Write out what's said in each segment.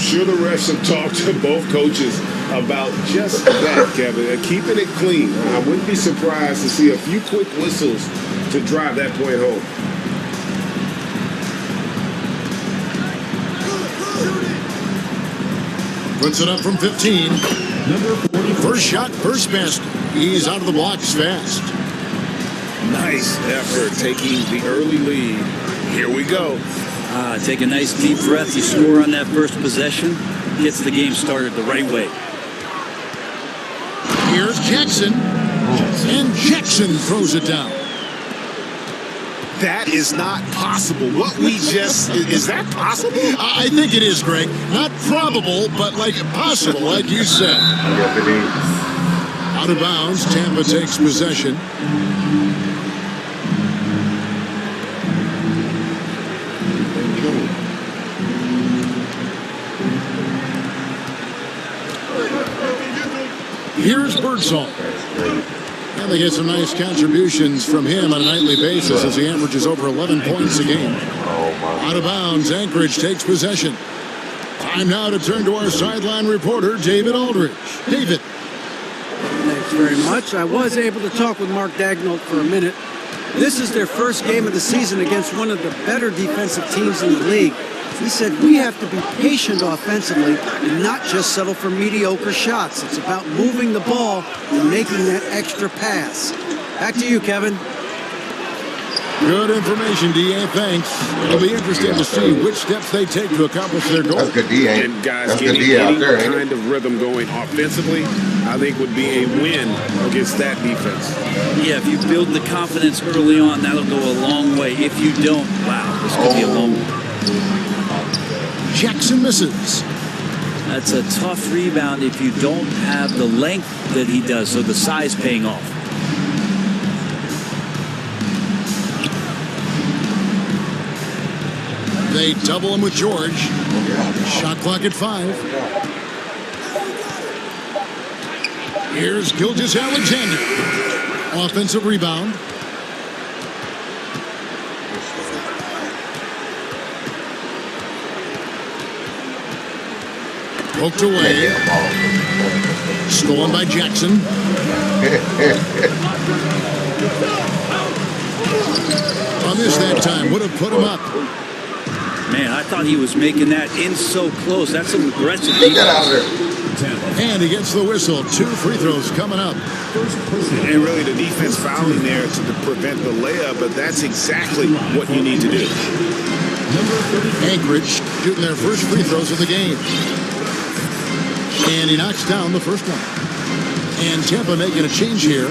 sure the refs have talked to both coaches about just that, Kevin. Keeping it clean. I wouldn't be surprised to see a few quick whistles to drive that point home. Puts it up from 15. First shot, first basket. He's out of the blocks fast. Nice effort taking the early lead. Here we go. Take a nice deep breath. You score on that first possession. Gets the game started the right way. Here's Jackson. And Jackson throws it down. That is not possible. What we just... Is that possible? I think it is, Greg. Not probable, but like possible, like you said. Out of bounds, Tampa takes possession. Here's Birdsong. And they get some nice contributions from him on a nightly basis as he averages over 11 points a game. Out of bounds, Anchorage takes possession. Time now to turn to our sideline reporter, David Aldridge. David. Thanks very much. I was able to talk with Mark Daigneault for a minute. This is their first game of the season against one of the better defensive teams in the league. He said we have to be patient offensively and not just settle for mediocre shots. It's about moving the ball and making that extra pass. Back to you, Kevin. Good information, D.A. Thanks. It'll be interesting to see which steps they take to accomplish their goal. That's good, D.A. And guys, That's getting good D.A. out any there, kind of rhythm going offensively, I think would be a win against that defense. Yeah, if you build the confidence early on, that'll go a long way. If you don't, wow, this could be a long one. Jackson misses. That's a tough rebound if you don't have the length that he does, so the size paying off. They double him with George. Shot clock at 5. Here's Gilgeous-Alexander. Offensive rebound. Poked away. Stolen by Jackson. On this that time, would have put him up. Man, I thought he was making that in so close. That's some aggressive defense. Get out of there. And he gets the whistle. 2 free throws coming up. And really the defense fouling there to prevent the layup, but that's exactly what you need to do. Anchorage shooting their first free throws of the game. And he knocks down the first one. And Tampa making a change here.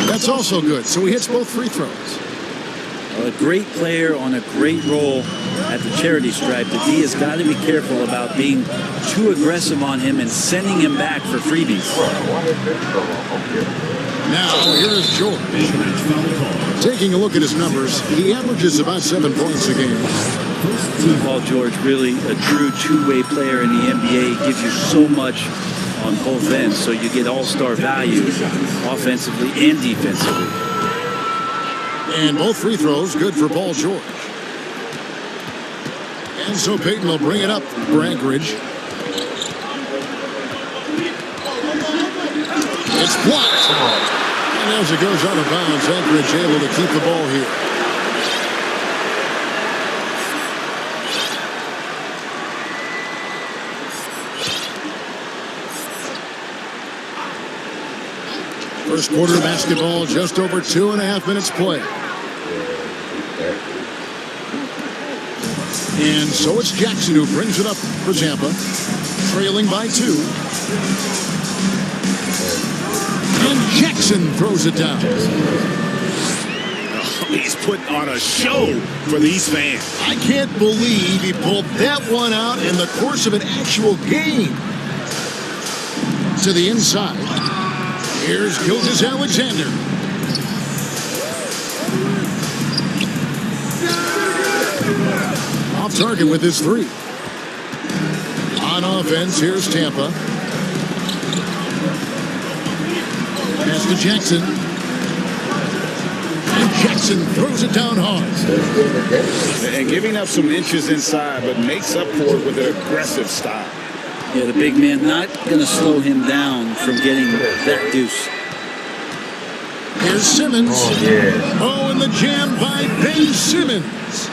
That's also good. So he hits both free throws. A great player on a great role at the charity stripe. The D has got to be careful about being too aggressive on him and sending him back for freebies. Now here's George. Taking a look at his numbers, he averages about 7 points a game. Paul George, really a true two-way player in the NBA. He gives you so much on both ends, so you get all-star value offensively and defensively. And both free throws good for Paul George. And so Payton will bring it up for Anchorage. It's blocked. And as it goes out of bounds, Anchorage able to keep the ball here. First quarter basketball, just over 2.5 minutes play. And so it's Jackson who brings it up for Tampa, trailing by 2. And Jackson throws it down. Oh, he's putting on a show for these fans. I can't believe he pulled that one out in the course of an actual game. To the inside. Here's Gilgeous-Alexander. Off target with his 3. On offense, here's Tampa. Pass to Jackson. Johnson throws it down hard. And giving up some inches inside, but makes up for it with an aggressive stop. Yeah, the big man not going to slow him down from getting that deuce. Here's Simmons. Oh, and the jam by Ben Simmons.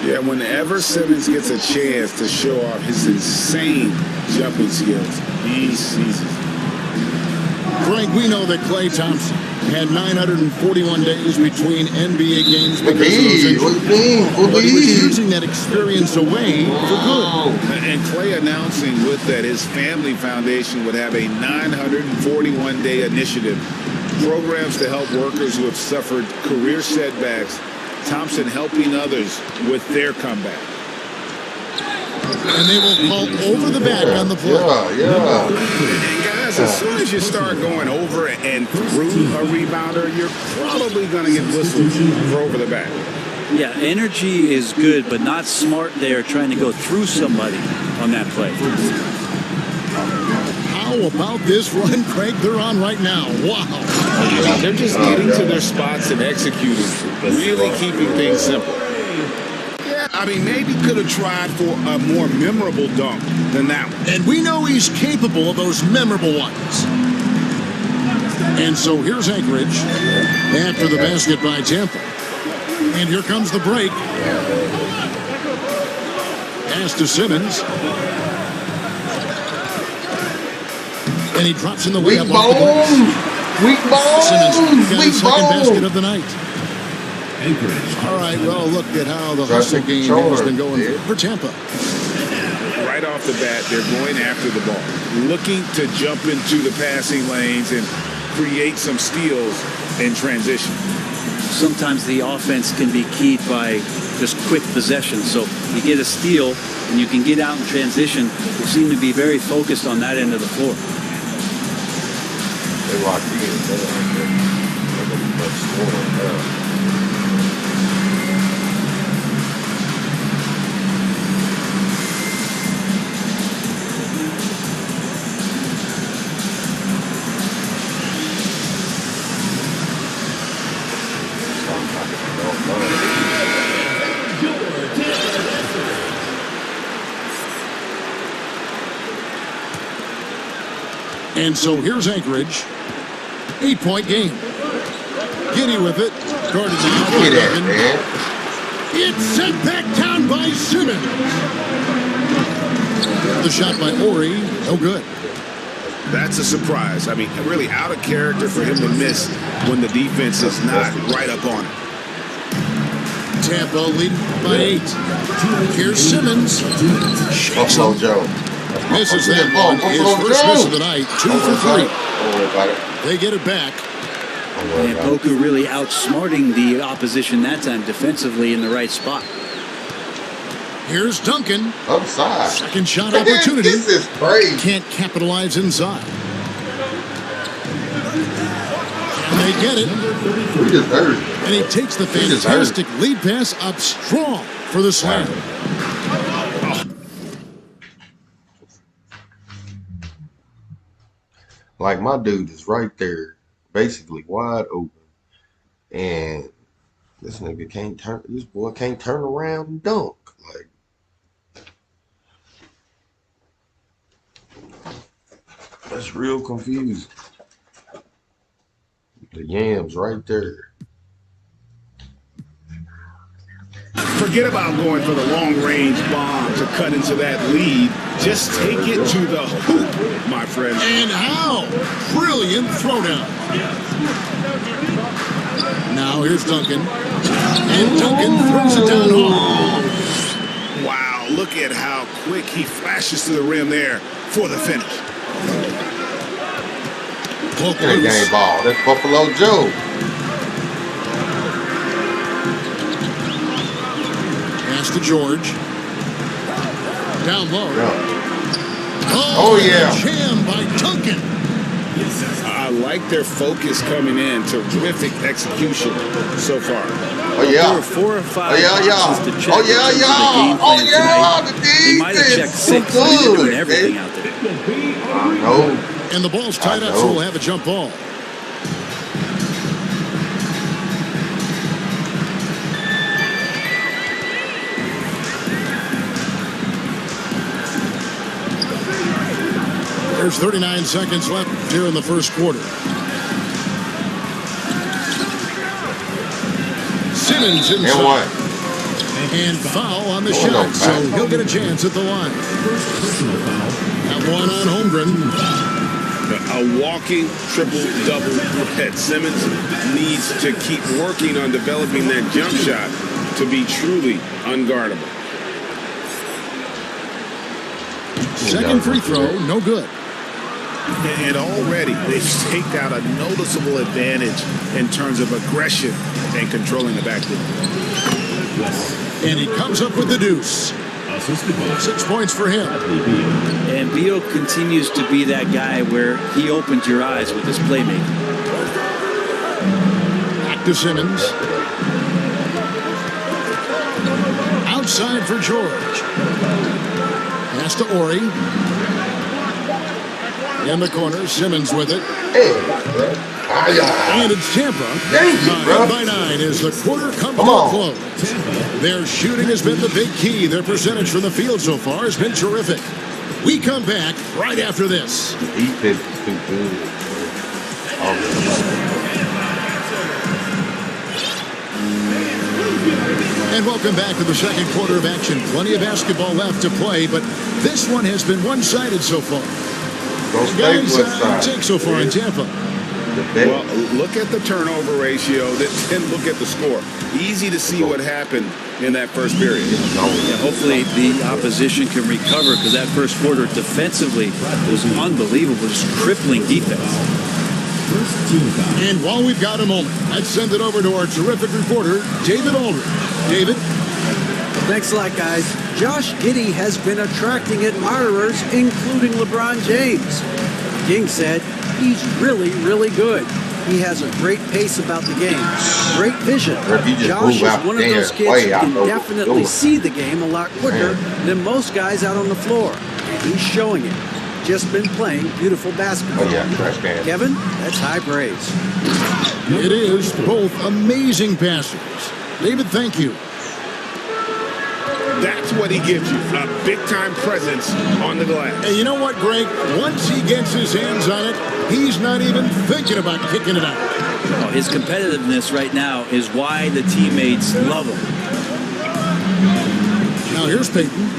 Yeah, whenever Simmons gets a chance to show off his insane jumping skills, he seizes. Frank, we know that Klay Thompson had 941 days between NBA games because of those injuries. But he was using that experience away for good. And Klay announcing with that his family foundation would have a 941-day initiative, programs to help workers who have suffered career setbacks. Thompson helping others with their comeback. And they will call over the back on the play. And guys, as soon as you start going over and through a rebounder, you're probably going to get whistled for over the back. Yeah, energy is good, but not smart there trying to go through somebody on that play. How about this run, Craig, they're on right now? Wow. They're just getting to their spots and executing, really keeping things simple. Yeah, I mean, maybe could have tried for a more memorable dunk than that one. And we know he's capable of those memorable ones. And so here's Anchorage after the basket by Tampa. And here comes the break. Pass to Simmons. And he drops in the layup off the glass. Simmons got his second basket of the night. All right, well, look at how the hustle game has been going for Tampa. Right off the bat, they're going after the ball, looking to jump into the passing lanes and create some steals in transition. Sometimes the offense can be keyed by just quick possession. So you get a steal and you can get out in transition. They seem to be very focused on that end of the floor. They lock in. And so here's Anchorage. 8-point game. Giddy with it. Guarded now by Duncan. It's sent back down by Simmons. The shot by Ori. No good. That's a surprise. I mean, really out of character for him to miss when the defense is not right up on it. Tampa leading by 8. Here's Simmons. Buffalo Joe. Misses that one. His first miss of the night. 2 for 3. They get it back. And Poku really outsmarting the opposition that time defensively in the right spot. Here's Duncan. Upside. Second shot opportunity. This is crazy. Can't capitalize inside. And they get it. We deserve it. And he takes the fantastic lead pass up strong for the slam. Like, my dude is right there, basically wide open. And this nigga can't turn, this boy can't turn around and dunk. Like, that's real confusing. The yams right there. Forget about going for the long-range bomb to cut into that lead. Just take it to the hoop, my friend. And how? Brilliant throwdown. Now here's Duncan. And Duncan throws it down hard. Wow, look at how quick he flashes to the rim there for the finish. That game ball. That's Buffalo Joe. Pass to George. Down low. Yeah. Oh yeah. Jam by Duncan. I like their focus coming in. Terrific execution so far. Oh yeah. There were 4 or 5 boxes to check. Oh yeah. The They might have checked 6. But they're doing everything out there. No. And the ball's tied up, so we'll have a jump ball. There's 39 seconds left here in the first quarter. Simmons inside. And what? And foul on the shot, so he'll get a chance at the line. That one on Holmgren. A walking triple-double threat. Simmons needs to keep working on developing that jump shot to be truly unguardable. Second free throw, no good. And already they've staked out a noticeable advantage in terms of aggression and controlling the backcourt. And he comes up with the deuce. 6 points for him. And Beal continues to be that guy where he opened your eyes with his playmaking. Back to Simmons. Outside for George. Pass to Ori. In the corner, Simmons with it. And it's Tampa. Thank you, bro. By 9 as the quarter comes to a close. Their shooting has been the big key. Their percentage from the field so far has been terrific. We come back right after this. Defense is too good. And welcome back to the second quarter of action. Plenty of basketball left to play, but this one has been one-sided so far. Don't stay one-sided. Take so far in Tampa. Well, look at the turnover ratio, then look at the score. Easy to see what happened in that first period. Yeah, hopefully the opposition can recover because that first quarter defensively was unbelievable, just crippling defense. And while we've got a moment, let's send it over to our terrific reporter, David Aldridge. David? Thanks a lot, guys. Josh Giddey has been attracting admirers, including LeBron James. King said he's really, really good. He has a great pace about the game, great vision. Josh is one of those kids who can definitely see the game a lot quicker than most guys out on the floor. And he's showing it. Just been playing beautiful basketball. Kevin, that's high praise. It is both amazing passers. David, thank you. That's what he gives you, a big-time presence on the glass. And you know what, Greg? Once he gets his hands on it, he's not even thinking about kicking it out. Oh, his competitiveness right now is why the teammates love him. Now here's Payton.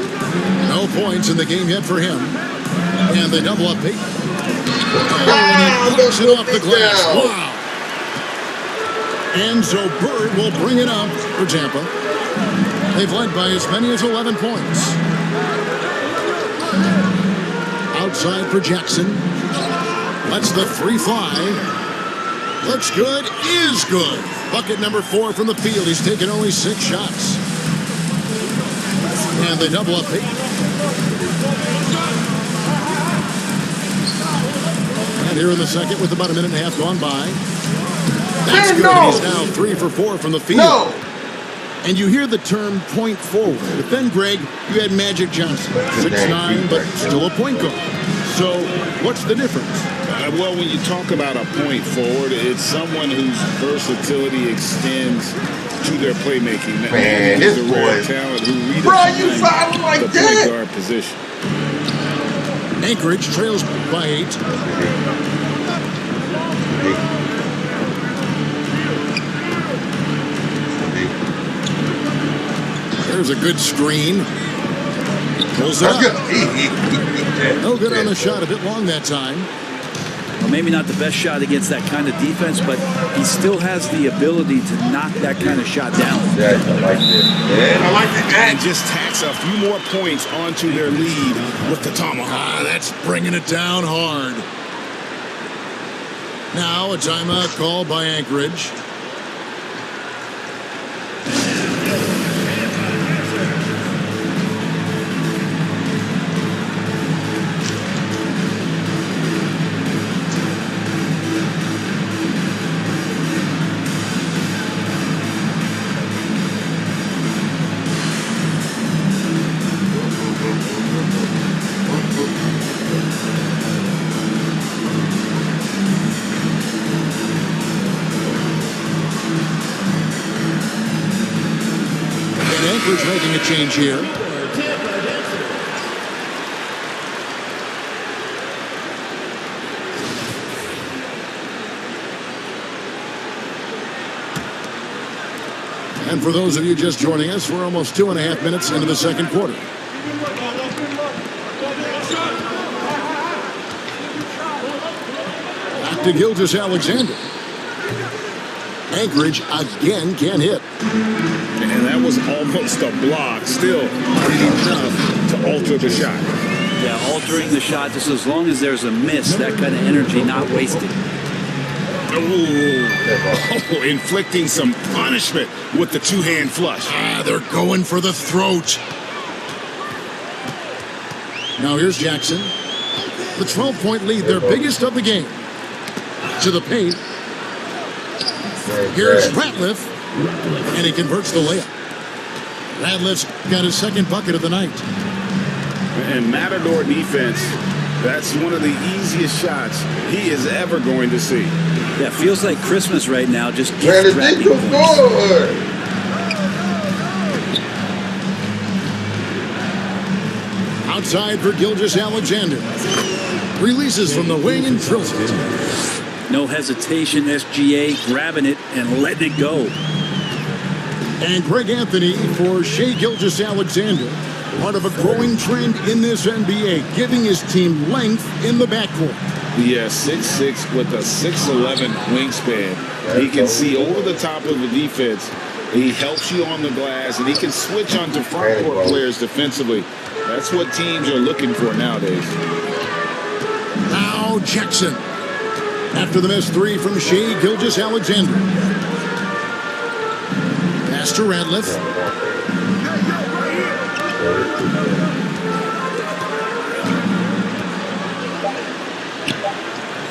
No points in the game yet for him. And they double up Payton. And he knocks it off the glass. Wow. And so Bird will bring it up for Tampa. They've led by as many as 11 points. Outside for Jackson. Lets the three fly. Looks good, is good. Bucket number 4 from the field. He's taken only 6 shots. And they double up Payton. And here in the second with about a minute and a half gone by. That's good. No. He's now 3 for 4 from the field. No. And you hear the term point forward. But then, Greg, you had Magic Johnson. 6'9", but still a point guard. So what's the difference? Well, when you talk about a point forward, it's someone whose versatility extends to their playmaking. Man, this is a rare talent who redefines like the point guard position. Anchorage trails by 8. There's a good screen. Pulls it up. No good on the shot. A bit long that time. Well, maybe not the best shot against that kind of defense, but he still has the ability to knock that kind of shot down. Yeah, I like this. Yeah, I like it. And just tacks a few more points onto their lead with the tomahawk. That's bringing it down hard. Now a timeout called by Anchorage. Making a change here. And for those of you just joining us, we're almost 2.5 minutes into the second quarter. Back to Gilgeous-Alexander. Anchorage again can't hit. And that was almost a block. Still not enough to alter the shot. Yeah, altering the shot just as long as there's a miss, that kind of energy not wasted. Oh, inflicting some punishment with the two-hand flush. They're going for the throat. Now here's Jackson. The 12-point lead, their biggest of the game. To the paint. Here's Ratliff. And he converts the layup. Ratliff's got his second bucket of the night. And Matador defense, that's one of the easiest shots he is ever going to see. Yeah, feels like Christmas right now. Just gift wrapping points. Outside for Gilgeous-Alexander. Releases from the wing and drills it. No hesitation, SGA grabbing it and letting it go. And Greg Anthony for Shai Gilgeous-Alexander. Part of a growing trend in this NBA, giving his team length in the backcourt. Yeah, 6'6" with a 6'11" wingspan. He can see over the top of the defense. He helps you on the glass, and he can switch onto front court players defensively. That's what teams are looking for nowadays. Now Jackson. After the missed three from Shai Gilgeous-Alexander. Pass to Ratliff.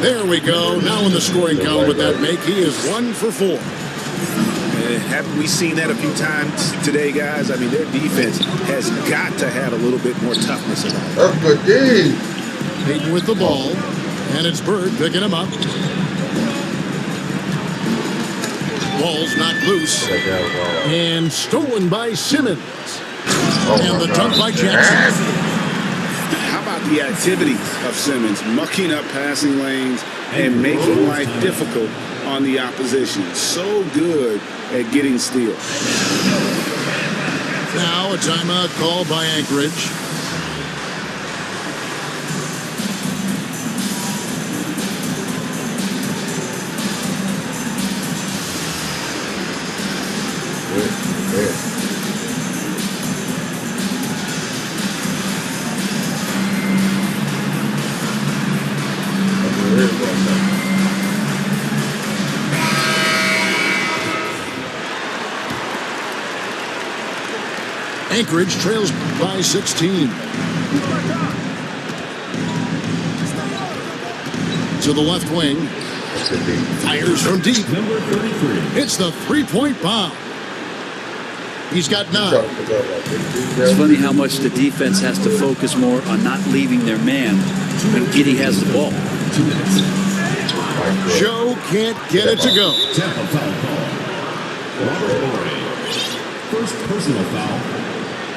There we go. Now in the scoring column with that make, he is 1 for 4. Haven't we seen that a few times today, guys? I mean, their defense has got to have a little bit more toughness about it. That's good D. Peyton with the ball. And it's Bird picking him up. Ball's knocked loose. And stolen by Simmons. And the dunk by Jackson. How about the activity of Simmons, mucking up passing lanes and making life difficult on the opposition? So good at getting steals. Now a timeout called by Anchorage. Anchorage trails by 16. To the left wing. Fires from deep. It's the three-point bomb. He's got 9. It's funny how much the defense has to focus more on not leaving their man when Giddey has the ball. Joe can't get it to go. Tampa foul call. Robert Horry. First personal foul.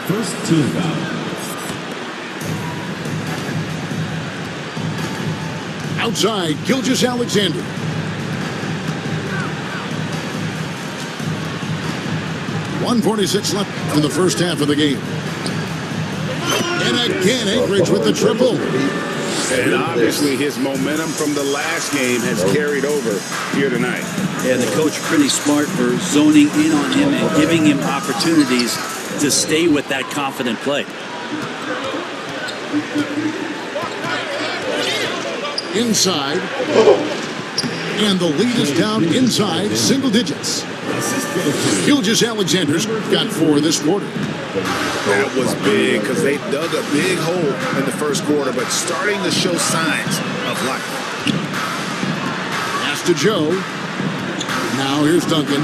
First team foul. Outside, Gilgeous-Alexander. .146 left in the first half of the game. And again, Anchorage with the triple. And obviously his momentum from the last game has carried over here tonight. And the coach pretty smart for zoning in on him and giving him opportunities to stay with that confident play. Inside. And the lead is down inside single digits. Gilgeous-Alexander's got 4 this quarter. That was big because they dug a big hole in the first quarter, but starting to show signs of life. Pass to Joe. Now here's Duncan.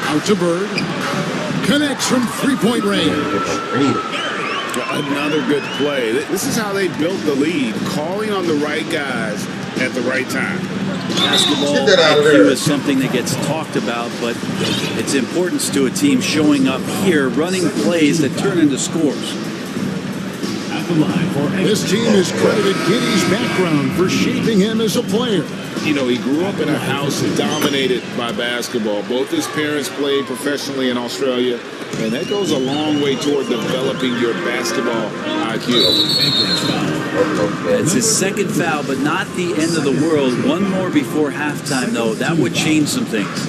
Out to Bird. Connects from three-point range. Another good play. This is how they built the lead, calling on the right guys at the right time. Basketball IQ is something that gets talked about, but its importance to a team showing up here, running plays that turn into scores. This team has credited Giddey's background for shaping him as a player. You know, he grew up in a house dominated by basketball. Both his parents played professionally in Australia, and that goes a long way toward developing your basketball IQ. It's his second foul, but not the end of the world. One more before halftime, though. That would change some things.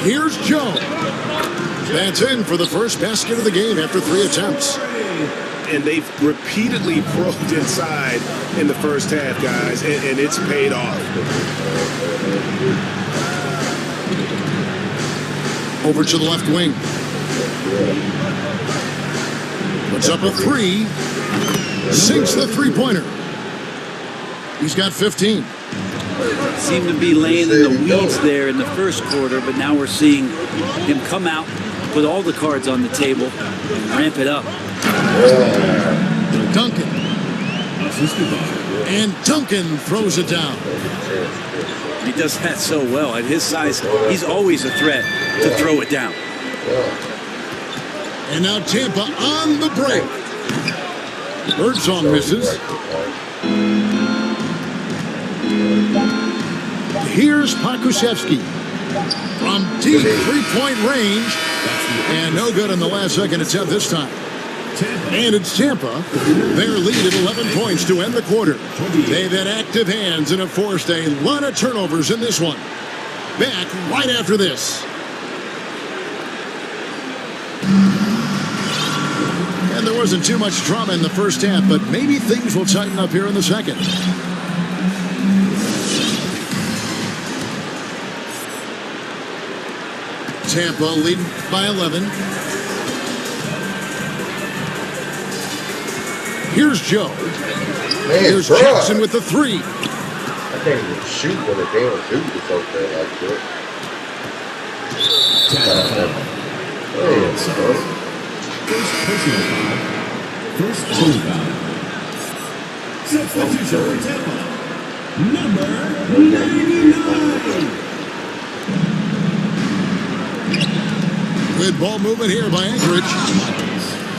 Here's Joe. That's in for the first basket of the game after 3 attempts. And they've repeatedly probed inside in the first half, guys, and it's paid off. Over to the left wing. Puts up a 3. Sinks the three-pointer. He's got 15. Seemed to be laying in the weeds there in the first quarter, but now we're seeing him come out, put all the cards on the table, and ramp it up. Duncan. And Duncan throws it down. He does that so well. At his size, he's always a threat to throw it down. And now Tampa on the break. Birdsong misses. Here's Pokusevski from deep three-point range. And no good on the last second attempt this time. And it's Tampa. Their lead at 11 points to end the quarter. They've had active hands and have forced a lot of turnovers in this one. Back right after this. And there wasn't too much drama in the first half, but maybe things will tighten up here in the second. Tampa leading by 11. Here's Joe. Man, Here's bruh. Jackson with the 3. I can't even shoot when a damn dude is over there like that. First personal foul. First team foul. Substitution for Tampa. Number 99. Good ball movement here by Anchorage.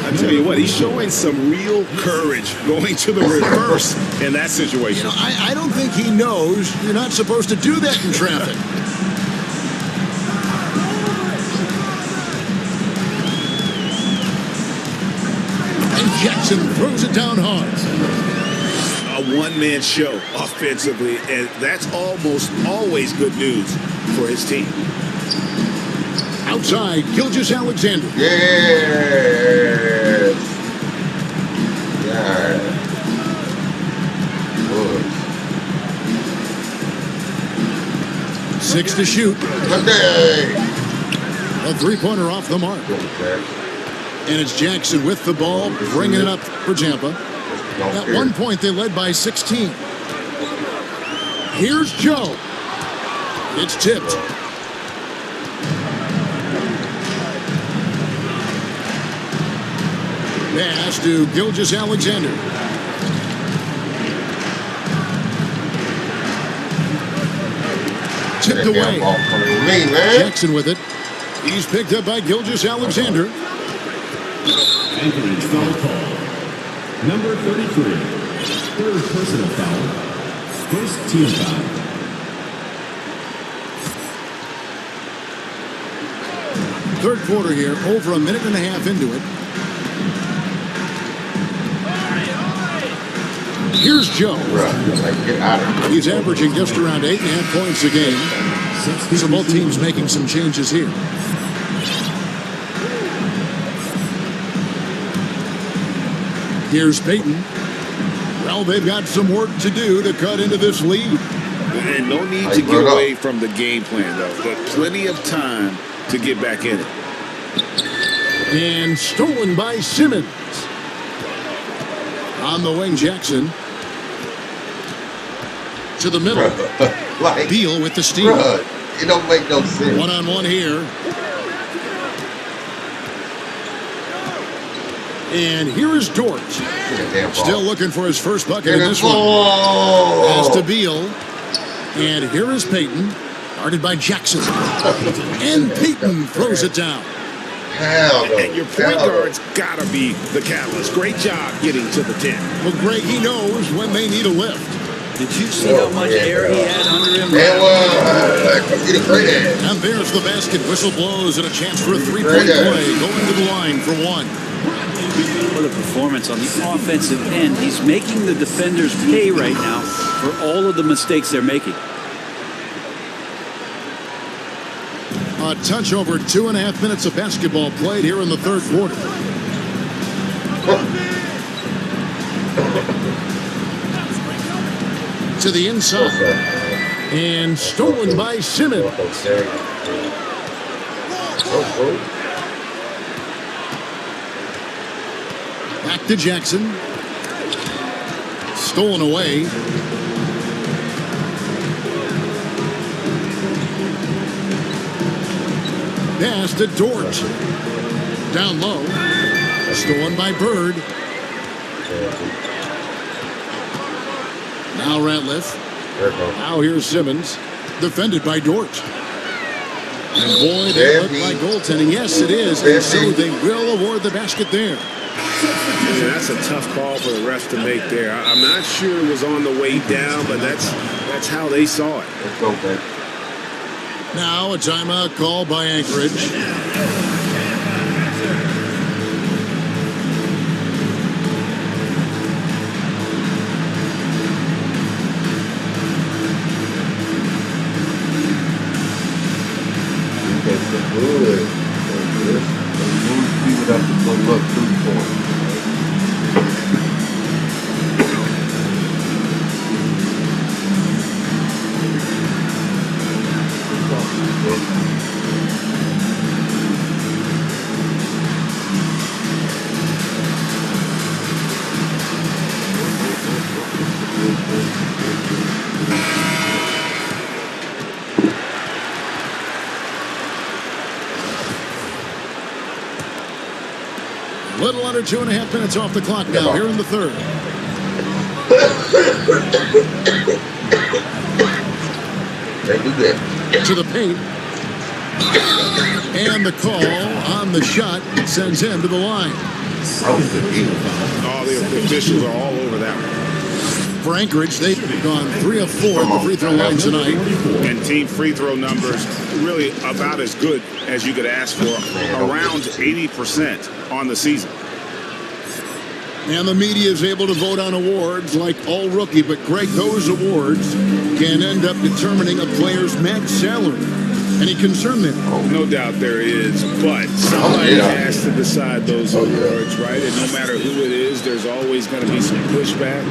I tell you what, he's showing some real courage going to the reverse in that situation. You know, I don't think he knows you're not supposed to do that in traffic. And Jackson throws it down hard. A one-man show offensively, and that's almost always good news for his team. Outside, Gilgeous-Alexander. Yes. Yeah. Good. 6 to shoot. Good day. A three-pointer off the mark. And it's Jackson with the ball, bringing it up for Tampa. At one point, they led by 16. Here's Joe. It's tipped. Pass to Gilgeous-Alexander. Tipped away. Jackson with it. He's picked up by Gilgeous-Alexander. Anchorage foul call. Number 33. Third personal foul. First team foul. Third quarter here, over a minute and a half into it. Here's Joe. He's averaging just around 8.5 points a game. So both teams making some changes here. Here's Payton. Well, they've got some work to do to cut into this lead. And no need to get away from the game plan, though. But plenty of time to get back in it. And stolen by Simmons. On the wing, Jackson. To the middle. Like, Beal with the steal. It don't make no sense. One-on-one here. And here is Dort. Still looking for his first bucket in this one. Pass to Beal. And here is Payton. Guarded by Jackson. And Payton throws it down. How, though? And your point How, guard's got to be the catalyst. Great job getting to the 10. Well, Greg, he knows when they need a lift. Did you see how much air he had under him? Get a great ass. And there's the basket. Whistle blows and a chance for a three-point play. Going to the line for one. What a performance on the offensive end. He's making the defenders pay right now for all of the mistakes they're making. A touch over 2.5 minutes of basketball played here in the third quarter. To the inside. And stolen by Simmons. Back to Jackson. Stolen away. Pass to Dort. Down low. Stolen by Bird. Now Ratliff. Now here's Simmons. Defended by Dort. And boy, they look like goaltending. Yes, it is. And so they will award the basket there. And that's a tough call for the refs to make there. I'm not sure it was on the way down, but that's how they saw it. Let's go, man. Now a timeout call by Anchorage. Good. Move it up to play look through for him. Little under 2.5 minutes off the clock now here in the third. To the paint. And the call on the shot sends him to the line. All the officials are all over that one. For Anchorage, they've gone 3 of 4 at the free throw line tonight. And team free throw numbers really about as good as you could ask for. Around 80% on the season. And the media is able to vote on awards like All Rookie. But, Greg, those awards can end up determining a player's max salary. Any concern there? No doubt there is, but somebody has to decide those awards, right? And no matter who it is, there's always going to be some pushback.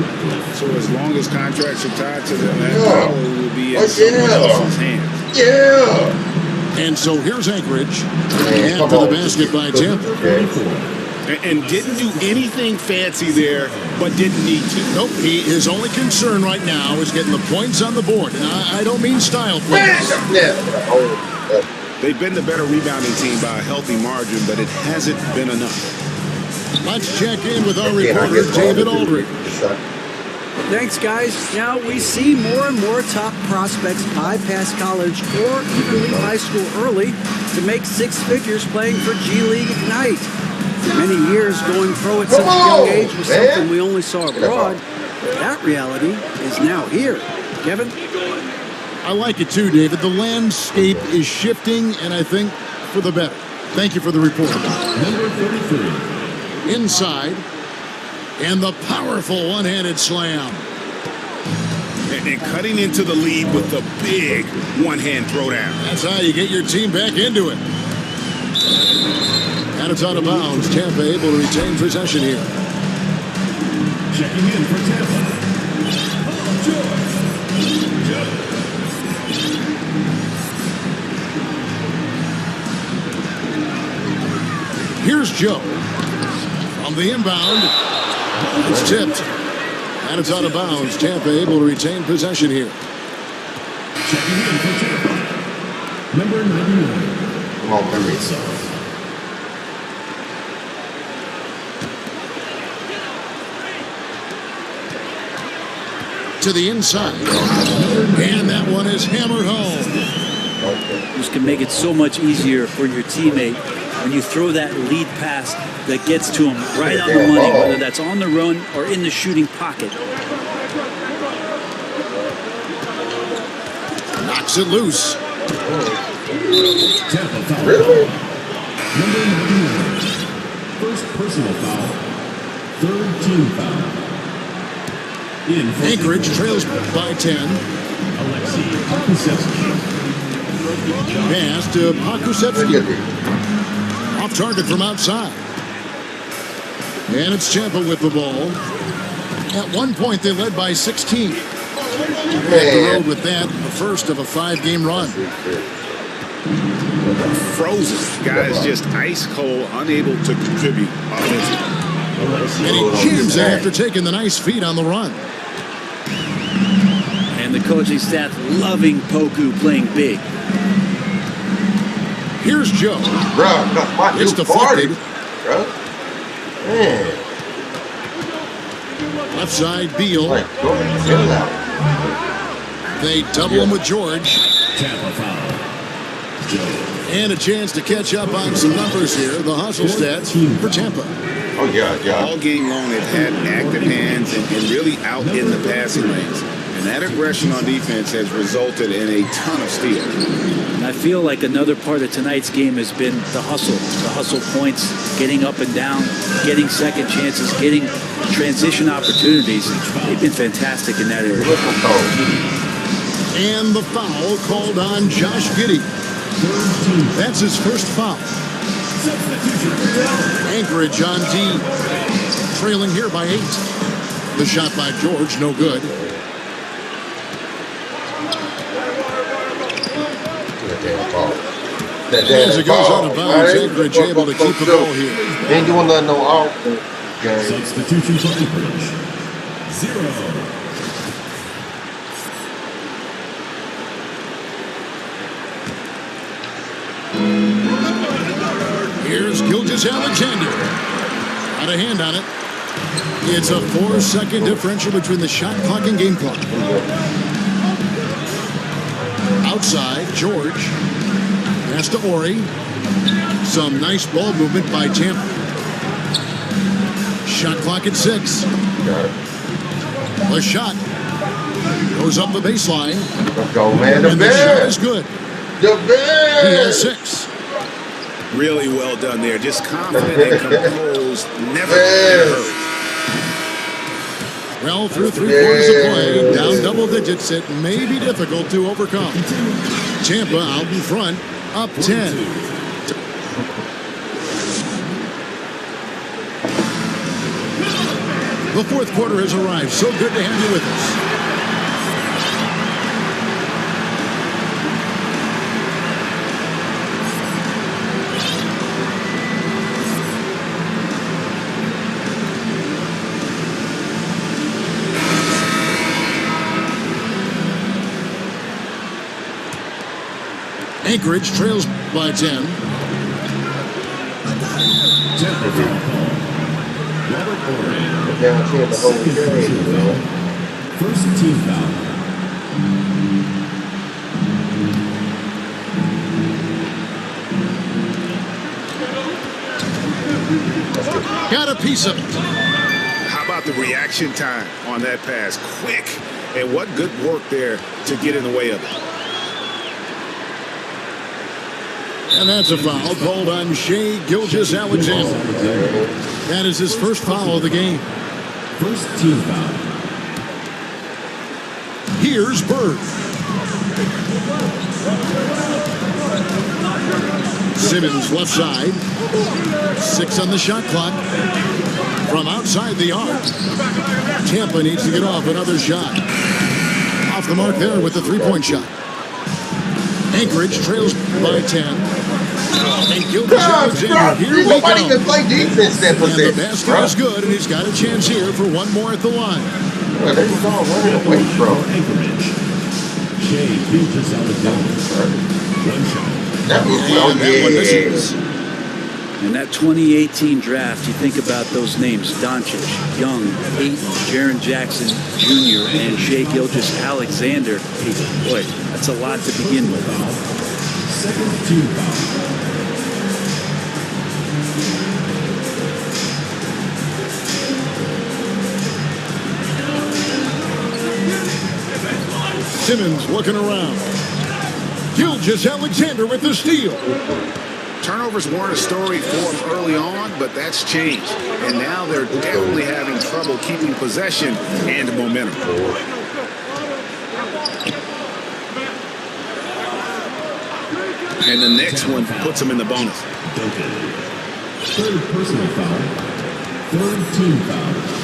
So as long as contracts are tied to them, that power will be in someone else's hands. Yeah. And so here's Anchorage after the basket by Tampa. And didn't do anything fancy there, but didn't need to. Nope, his only concern right now is getting the points on the board. And I don't mean style points. They've been the better rebounding team by a healthy margin, but it hasn't been enough. Let's check in with our reporter, David Aldridge. Thanks, guys. Now we see more and more top prospects bypass college or even leave high school early to make six figures playing for G League Ignite. For many years, going pro at such a young age was something we only saw abroad. That reality is now here. Kevin? I like it too, David. The landscape is shifting, and I think for the better. Thank you for the report. Number 33. Inside, and the powerful one-handed slam. And cutting into the lead with the big one-hand throwdown. That's how you get your team back into it. And it's out of bounds. Tampa able to retain possession here. Checking in for Tampa. Here's Joe. From the inbound. It's tipped. And it's out of bounds. Tampa able to retain possession here. Checking in for Tampa. Number 99. Come on, Henry. To the inside. And that one is hammered home. This can make it so much easier for your teammate when you throw that lead pass that gets to him right on the money, whether that's on the run or in the shooting pocket. Knocks it loose. Tampa foul. Really? Number 99. First personal foul. Third team foul. In for Anchorage trails by 10. Alexei Pokusevski. Pass to Pokusevski. Off target from outside. And it's Tampa with the ball. At one point, they led by 16. Back the road with that, the first of a 5-game run. Frozen. Guys just ice cold, unable to contribute offensively. And he jams it after taking the nice feed on the run. And the coaching staff loving Poku playing big. Here's Joe. Bro, that's my It's new party, deflected. bro. Man. Left side, Beal. Like, go ahead and chill out. They double him with George. Tampa foul. And a chance to catch up on some numbers here. The hustle stats for Tampa. Oh, yeah. All game long, they've had active hands and really out in the passing lanes. And that aggression on defense has resulted in a ton of steals. And I feel like another part of tonight's game has been the hustle points, getting up and down, getting second chances, getting transition opportunities. They've been fantastic in that area. And the foul called on Josh Giddey. That's his first foul. Anchorage on D, trailing here by 8. The shot by George, no good. As it goes out of bounds, Anchorage able to keep the ball here. Ain't doing nothing no off. Substitution for Anchorage. 0. Here's Gilgeous Alexander. Got a hand on it. It's a 4-second differential between the shot clock and game clock. Outside, George. Pass to Ori. Some nice ball movement by Tampa. Shot clock at 6. The shot goes up the baseline. Let's go, man. The And the shot best. is good. The best. He has 6. Really well done there. Just confident and composed. Never hurt. Well, through 3/4 of play, down double digits, it may be difficult to overcome. Tampa out in front, up 10. The fourth quarter has arrived. So good to have you with us. Anchorage trails by 10. Tampa foul call. Robert Ory. Down to the whole Second game, personal man. foul. First team foul. Got a piece of it. How about the reaction time on that pass? Quick. And what good work there to get in the way of it. And that's a foul called on Shai Gilgeous Alexander. That is his first foul of the game. First team foul. Here's Bird. Simmons left side. 6 on the shot clock. From outside the arc. Tampa needs to get off another shot. Off the mark there with the 3-point shot. Anchorage trails by 10. And Gilgeous Alexander, here we Nobody go. can play defense that And the possession, basket bro. is good, and he's got a chance here for one more at the line. Well, they was all running away from. Anchorage. Shai Gilgeous Alexander. One shot. That was And that one misses. In that 2018 draft, you think about those names: Doncic, Young, Ayton, Jaren Jackson Jr., and Shai Gilgeous Alexander. Hey, boy, that's a lot to begin with. Second team foul. Simmons looking around. Gilgeous-Alexander with the steal. Turnovers weren't a story for them early on, but that's changed. And now they're definitely having trouble keeping possession and momentum. And the next one puts them in the bonus. Duncan. Third personal foul. Third team foul.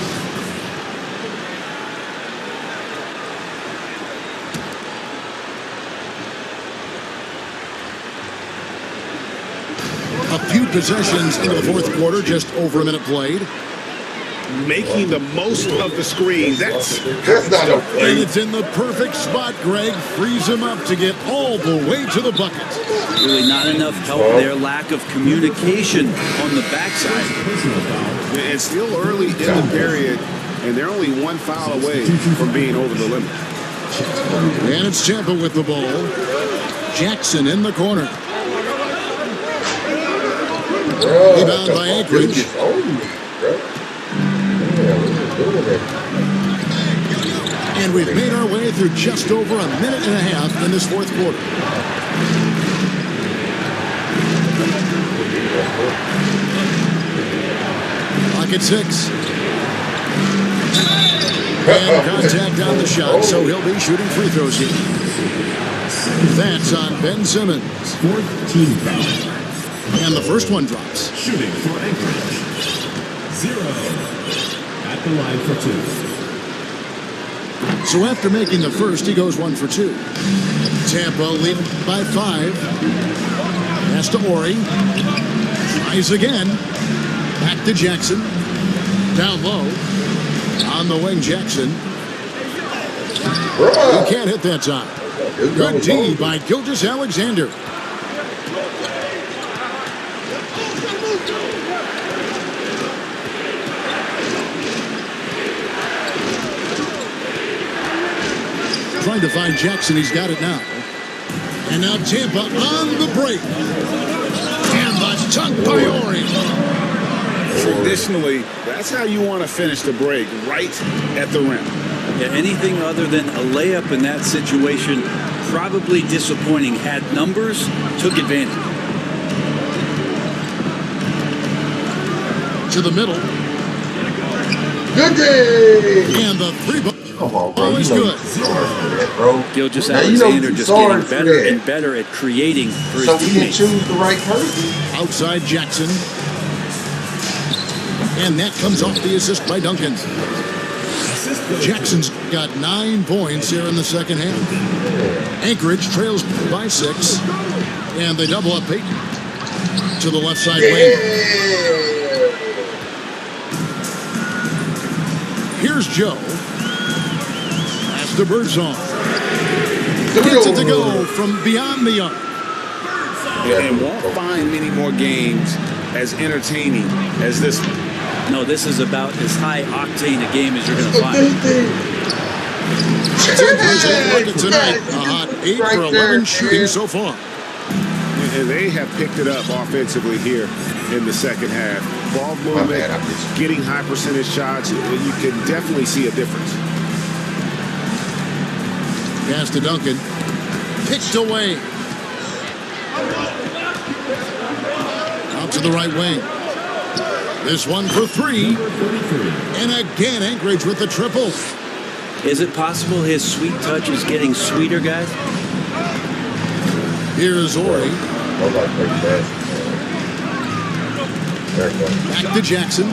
A few possessions into the fourth quarter, just over a minute played. Making the most of the screen. That's not a And play. it's in the perfect spot, Greg. Frees him up to get all the way to the bucket. Really not enough help there. Lack of communication on the backside. Personal foul. it's still early in the period, and they're only one foul away from being over the limit. And it's Tampa with the ball. Jackson in the corner. Rebound by Anchorage. And we've made our way through just over a minute and a half in this fourth quarter. Clock at 6. And contact on the shot, so he'll be shooting free throws here. That's on Ben Simmons. Fourth team foul. And the first one drops. Shooting for Anchorage. 0. At the line for 2. So after making the first, he goes 1 for 2. Tampa leading by 5. Pass to Ori. Tries again. Back to Jackson. Down low. On the wing, Jackson. He can't hit that time. Good D by Gilgeous-Alexander. Trying to find Jackson. He's got it now. And now Tampa on the break. And the dunk by Ori. Traditionally, that's how you want to finish the break, right at the rim. Yeah, anything other than a layup in that situation, probably disappointing. Had numbers, took advantage. To the middle. Good day. And the three ball. Come on, bro. Always You know good. you're sorry for that, bro. Gilgeous-Alexander just sorry getting for better that. and better at creating for So his we didn't teammates. choose the right person. Outside Jackson. And that comes off the assist by Duncan. Jackson's got 9 points here in the second half. Anchorage trails by 6. And they double up Peyton to the left side lane. Here's Joe. Pass to Birdsong. Gets it to go from beyond the arc. And won't find many more games as entertaining as this one. No, this is about as high octane a game as you're going to find. Tonight, a hot 8 for 11 shooting so far. And they have picked it up offensively here in the second half. Ball movement, getting high percentage shots, you can definitely see a difference. Pass to Duncan. Pitched away. Out to the right wing. This one for 3. And again, Anchorage with the triple. Is it possible his sweet touch is getting sweeter, guys? Here's Ori. Back to Jackson.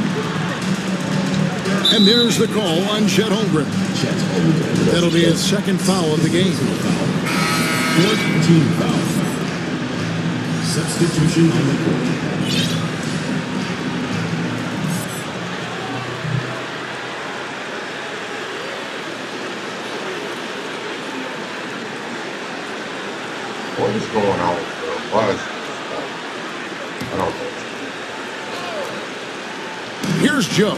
And there's the call on Chet Holmgren. That'll be his second foul of the game. Fourth team foul. Substitution on the court. What is going on, bro? Why is I don't know. Here's Joe.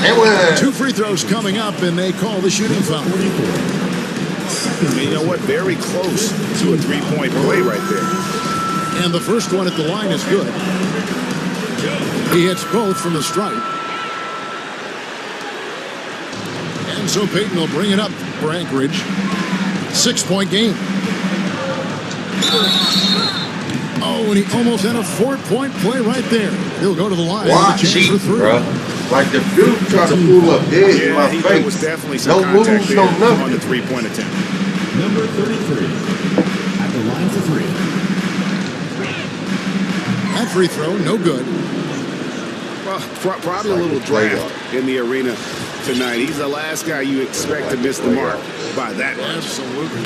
And we're 2 free throws coming up, and they call the shooting foul. And you know what? Very close to a three-point play right there. And the first one at the line is good. He hits both from the stripe. And so Peyton will bring it up for Anchorage. 6-point game. Oh, and he almost had a 4-point play right there. He'll go to the line. Watch it, bro. Like the dude trying to pull up dead in my face. There was definitely some contact there on the three-point attempt. Number 33 at the line for three. That free throw, no good. Well, probably a little draft in the arena tonight. He's the last guy you expect to miss the mark by that much. Absolutely.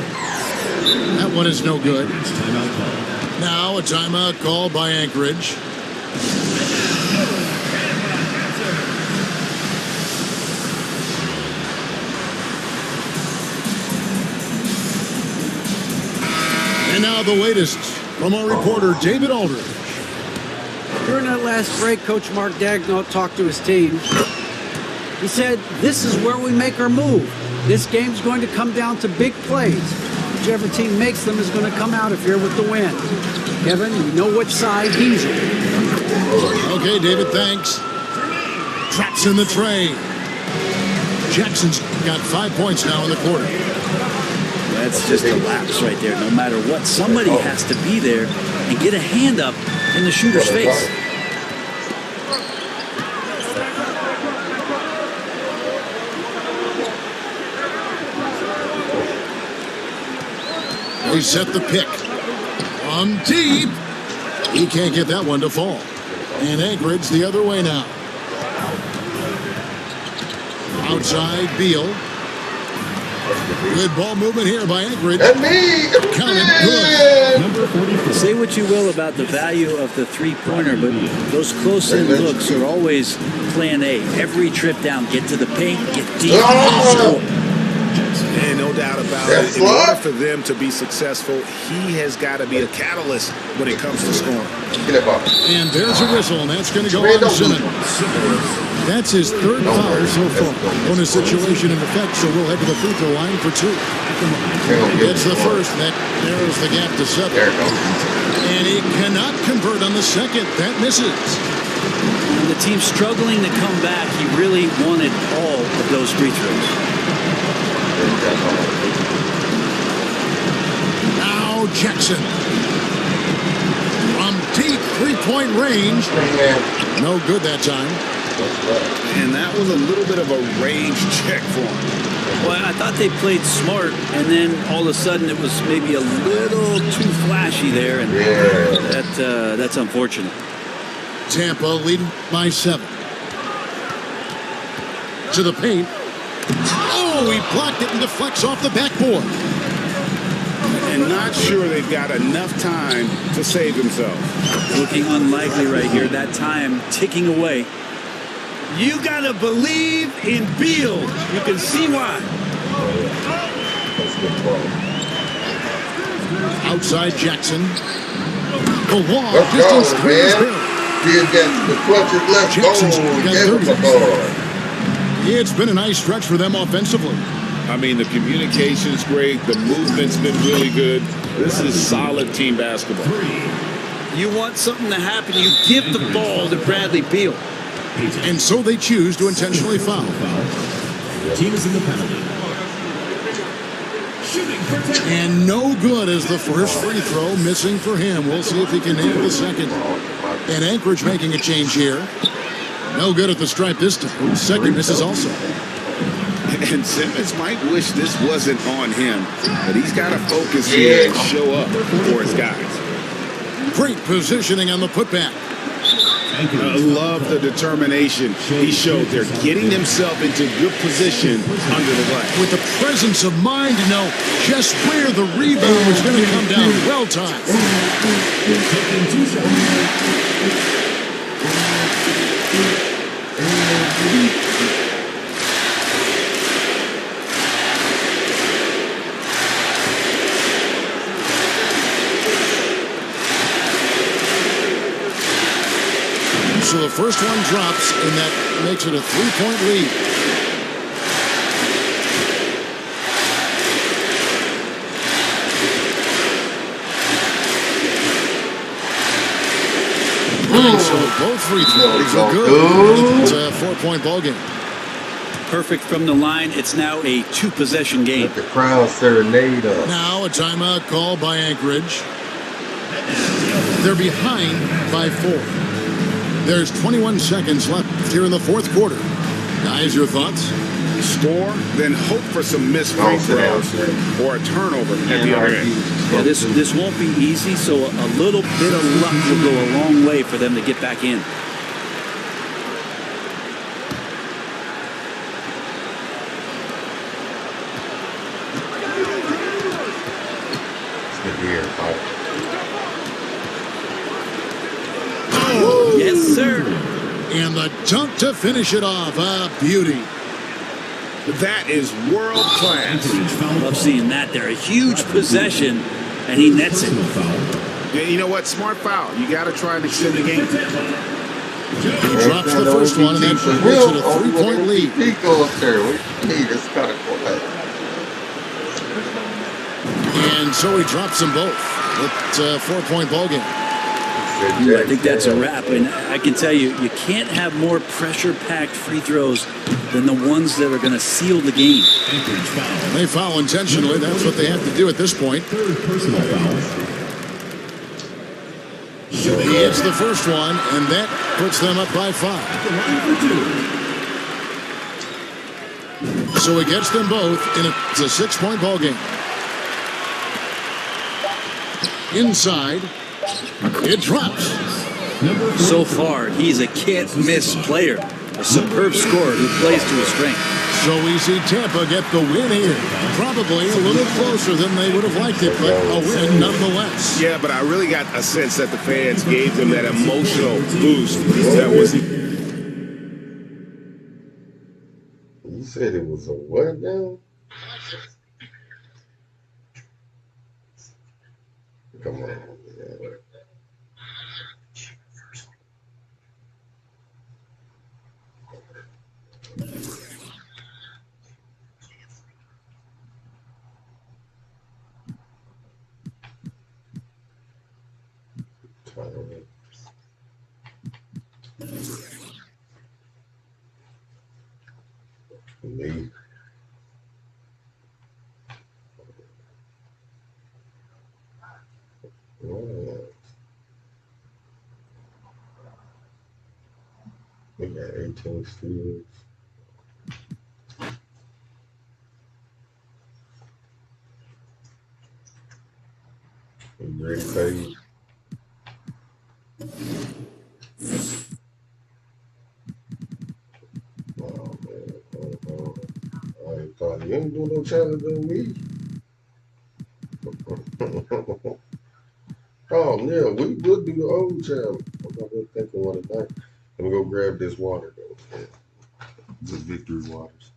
That one is no good. Timeout call. Now a timeout called by Anchorage. And now the latest from our reporter, David Aldridge. During that last break, Coach Mark Daigneault talked to his team. He said, this is where we make our move. This game's going to come down to big plays. Whichever team makes them is going to come out of here with the win. Kevin, you know which side he's on. Okay, David, thanks. Traps in the tray. Jackson's got 5 points now in the quarter. That's just a lapse right there. No matter what, somebody has to be there and get a hand up in the shooter's face. They set the pick. From deep. He can't get that one to fall. And Anchorage the other way now. Outside, Beal. Good ball movement here by Anchorage. Counted good. Number 44. Say what you will about the value of the three-pointer, but those close-in looks are always plan A. Every trip down, get to the paint, get deep, score. And no doubt about it, in order for them to be successful, he has got to be a catalyst when it comes to scoring. And there's a whistle, and that's going to go on Simmons. That's his third foul so far. On a situation in effect, so we'll head to the free throw line for two. It's the first. That narrows the gap to 7. And he cannot convert on the second. That misses. When the team's struggling to come back, he really wanted all of those free throws. Now Jackson. From deep three-point range. No good that time. And that was a little bit of a range check for him. Well, I thought they played smart, and then all of a sudden it was maybe a little too flashy there, and that's unfortunate. Tampa leading by 7. To the paint. Oh, he blocked it and deflects off the backboard. And not sure they've got enough time to save himself. Looking unlikely right here. That time ticking away. You got to believe in Beal. You can see why. Outside Jackson. The wall. Let's Distance go, three is man. there. He's got the clutches left. Jackson's got Give him 30. the ball. It's been a nice stretch for them offensively. I mean, the communication's great. The movement's been really good. This is solid team basketball. You want something to happen, you give the ball to Bradley Beal. And so they choose to intentionally foul. The team is in the penalty. And no good as the first free throw missing for him. We'll see if he can nail the second. And Anchorage making a change here. No good at the stripe this time. Second misses also. And Simmons might wish this wasn't on him, but he's got to focus here and show up for his guys. Great positioning on the putback. I love the determination he showed there, getting himself into good position under the glass. With the presence of mind to know just where the rebound was going to come down. Well timed. Taking 2 shots. So the first one drops, and that makes it a 3-point lead. And so both free throws are good. It's a 4-point ball game. Perfect from the line. It's now a 2-possession game. Let the crowd serenade us. Now a timeout called by Anchorage. They're behind by 4. There's 21 seconds left here in the fourth quarter. Guys, your thoughts? Score, then hope for some missed free throws or a turnover at the other end. Yeah, this won't be easy, so a little bit of luck will go a long way for them to get back in. It's good to hear, Bob. Oh, yes, sir. And the dunk to finish it off. A beauty. That is world class. Love seeing that there. A huge possession, and he nets it. Yeah, you know what? Smart foul. You got to try and extend the game. He drops the first one, and that puts it a 3-point lead. Go up there. We need this kind of quiet. And so he drops them both. It's a 4-point ball game. I think that's a wrap. And I can tell you, you can't have more pressure-packed free throws than the ones that are going to seal the game. They foul intentionally. That's what they have to do at this point. Third personal foul. He hits the first one, and that puts them up by 5. So he gets them both, and it's a 6-point ball game. Inside, it drops. So far, he's a can't-miss player. A superb scorer who plays to his strength. So we see Tampa get the win here. Probably a little closer than they would have liked it, but a win nonetheless. Yeah, but I really got a sense that the fans gave them that emotional boost that was. You said it was a what now? Come on. Man. Me. We got 18 steals. Ready page. Oh man, I ain't thought you ain't doing no challenge on me. Oh yeah, we would do the old challenge. I'm not really thinking what tonight. Let me go grab this water though. The victory waters.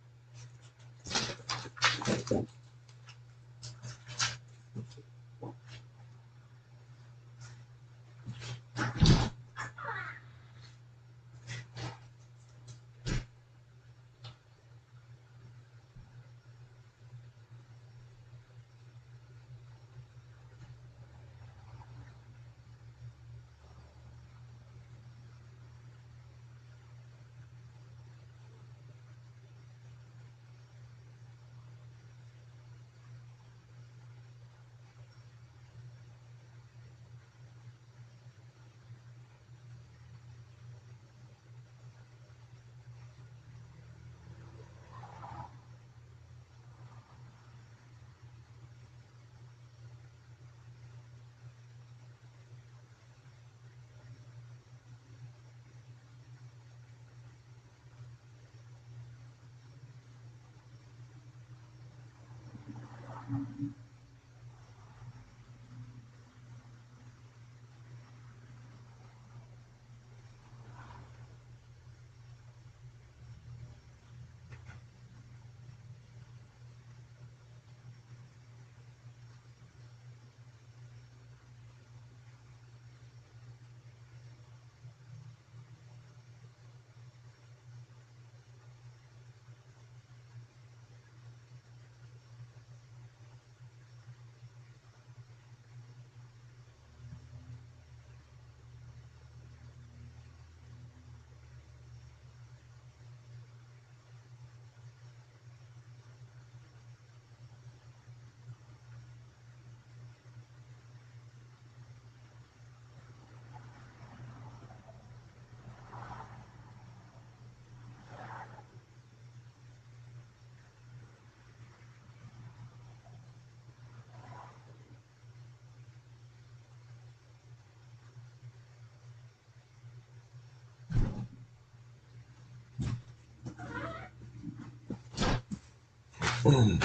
Alright.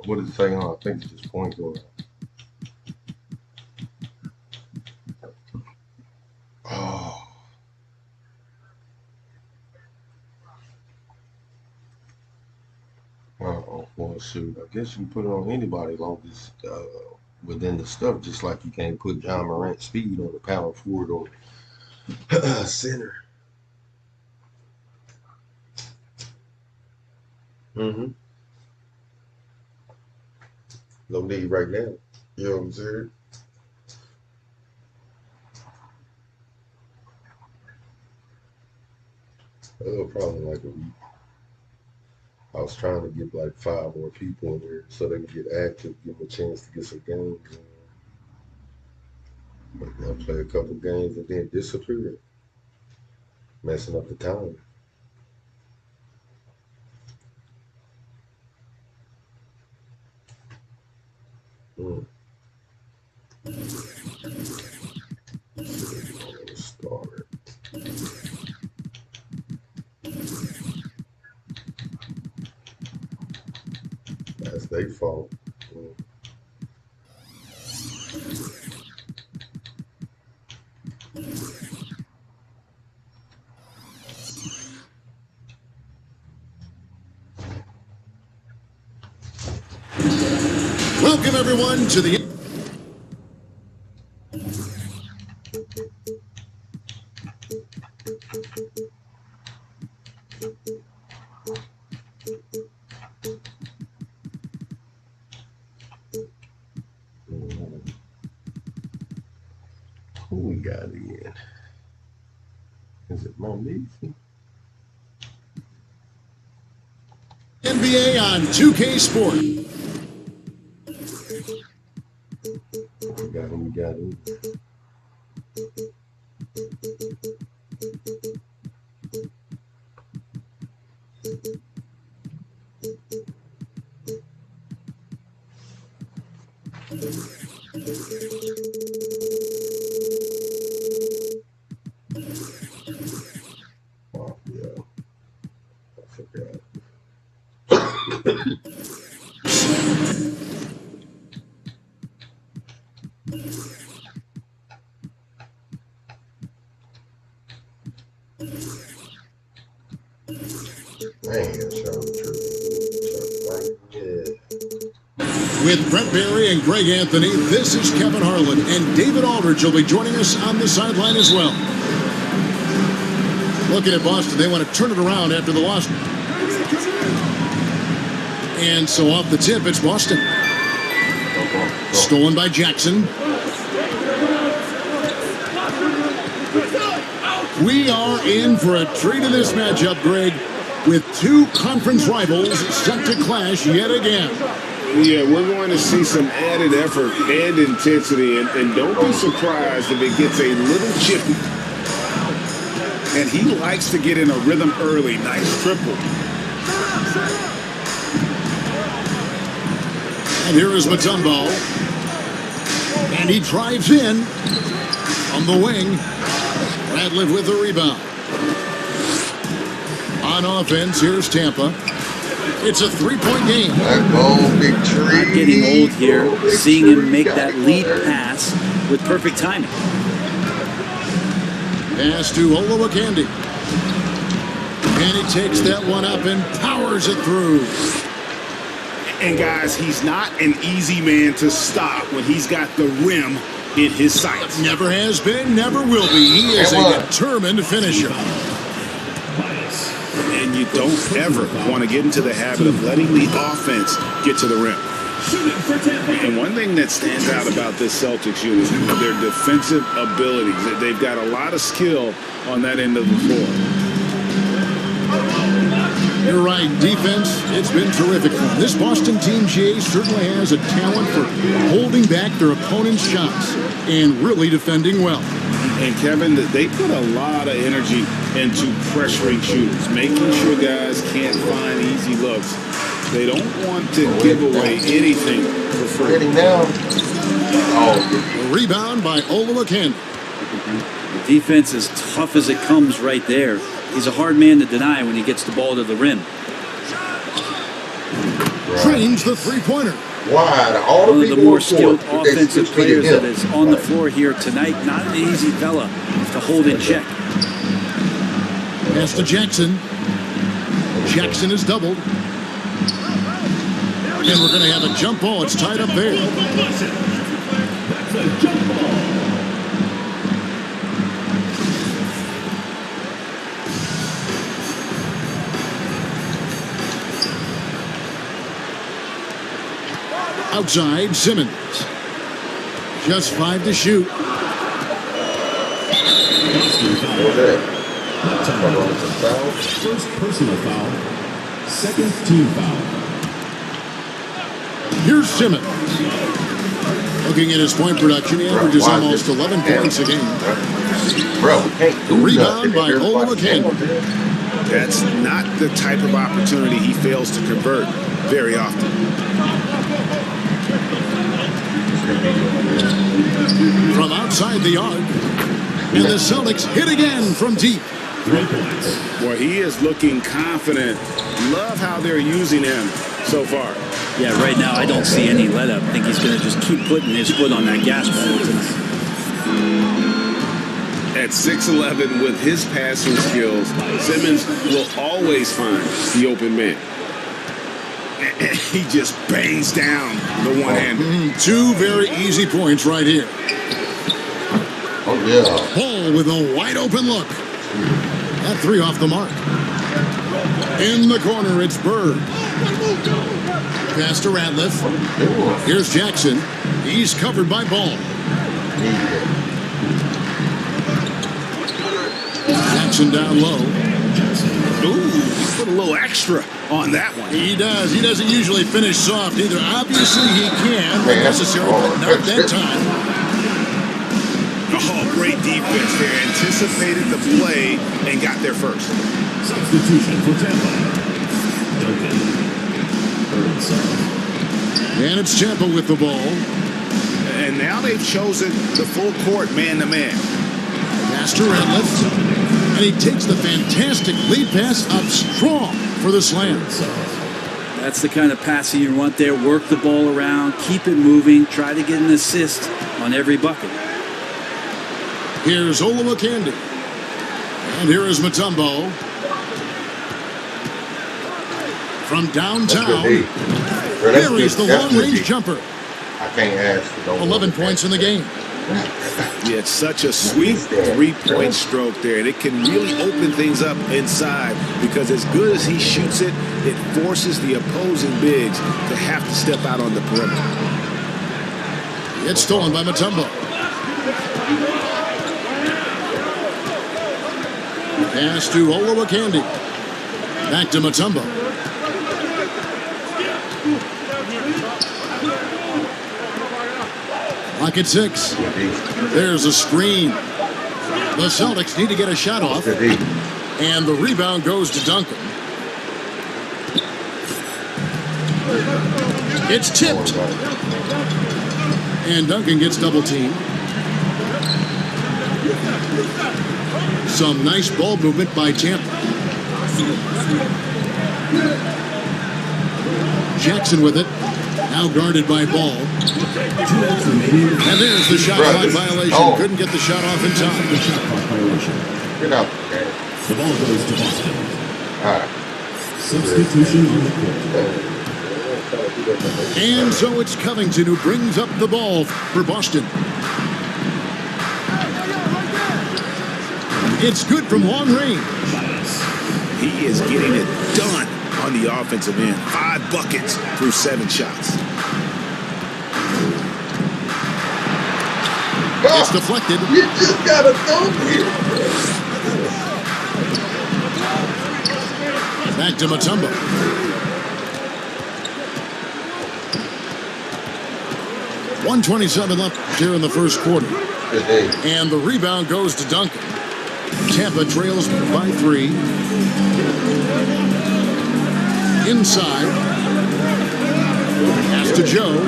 What is it saying on? I think it's just point guard. Oh. Well, shoot. I guess you can put it on anybody long as within the stuff, just like you can't put John Morant speed on the power forward or center. Mm-hmm. No need right now. You know what I'm saying? Another problem, like I was trying to get like 5 more people in there so they can get active, give them a chance to get some games. But they'll play a couple games and then disappear, messing up the time. Start. That's their fault. Welcome, everyone, to the... Who we got again? Is it Monique? NBA on 2K Sport. We got him. Oh, yeah. I forgot. With Brent Barry and Greg Anthony, this is Kevin Harlan, and David Aldridge will be joining us on the sideline as well. Looking at Boston, they want to turn it around after the loss. And so off the tip, it's Boston. Stolen by Jackson. We are in for a treat in this matchup, Greg, with 2 conference rivals set to clash yet again. Yeah, we're going to see some added effort and intensity, and don't be surprised if it gets a little chippy. And he likes to get in a rhythm early. Nice triple. And here is Mutombo. And he drives in on the wing. Radliff with the rebound. On offense, here's Tampa. It's a 3-point game. Not getting old here. Seeing him make that lead pass with perfect timing. Pass to Olowokandi. And he takes that one up and powers it through. And guys, he's not an easy man to stop when he's got the rim in his sights. Never has been, never will be. He is a determined finisher. And you don't ever want to get into the habit of letting the offense get to the rim. And one thing that stands out about this Celtics unit is their defensive abilities. They've got a lot of skill on that end of the floor. You're right. Defense, it's been terrific. This Boston team, Jay, certainly has a talent for holding back their opponent's shots and really defending well. And Kevin, they put a lot of energy into pressuring shooters, making sure guys can't find easy looks. They don't want to give away anything for free. Ready now. A rebound by Olowokandi. Defense is tough as it comes right there. He's a hard man to deny when he gets the ball to the rim. Drains the three-pointer. Wide. All One of the people more on skilled court, they offensive switch to players him. that is on the floor here tonight. Not an easy fella to hold in check. Pass to Jackson. Jackson is doubled. And we're going to have a jump ball. It's tied up there. Outside, Simmons. Just 5 to shoot. First personal foul. Second team foul. Here's Simmons. Looking at his point production, he averages almost 11 points a game. Bro, can't do Rebound by nothing. Olowokandi. That's not the type of opportunity he fails to convert very often. From outside the arc. And the Celtics hit again from deep. 3 points. Boy, he is looking confident. Love how they're using him so far. Yeah, right now I don't see any let up. I think he's going to just keep putting his foot on that gas pedal tonight. At 6'11", with his passing skills, Simmons will always find the open man. He just bangs down the one-hander. 2 very easy points right here. Oh, yeah. Paul with a wide open look. That 3 off the mark. In the corner, it's Bird. Pass to Ratliff. Here's Jackson. He's covered by Ball. Jackson down low. Ooh, he put a little extra on that one. He does. He doesn't usually finish soft either. Obviously, he can when necessary, but not that time. Oh, great defense there. Anticipated the play and got there first. Substitution for Tampa. Duncan. Birdsong. And it's Tampa with the ball. And now they've chosen the full court man-to-man. Pass to Ratliff. And he takes the fantastic lead pass up strong for the slam. That's the kind of passing you want there. Work the ball around, keep it moving, try to get an assist on every bucket. Here's Olowokandi. And here is Mutombo. From downtown. Here is the long-range jumper. I can't ask for no 11 points in the game. Yeah, it's such a sweet three-point stroke there, and it can really open things up inside because as good as he shoots it, it forces the opposing bigs to have to step out on the perimeter. It's stolen by Mutombo. Pass to Olowokandi. Back to Mutombo. Lock at 6. There's a screen. The Celtics need to get a shot off. And the rebound goes to Duncan. It's tipped. And Duncan gets double teamed. Some nice ball movement by Tampa. Jackson with it. Now guarded by Ball. And there's the shot clock violation. Couldn't get the shot off in time. Get out. The ball goes to Boston. All right. Substitution on the court. And so it's Covington who brings up the ball for Boston. It's good from long range. He is getting it done on the offensive end. 5 buckets through 7 shots. It's deflected. You just gotta go here. Back to Mutombo. .127 left here in the first quarter. And the rebound goes to Duncan. Tampa trails by 3. Inside. Pass to Joe.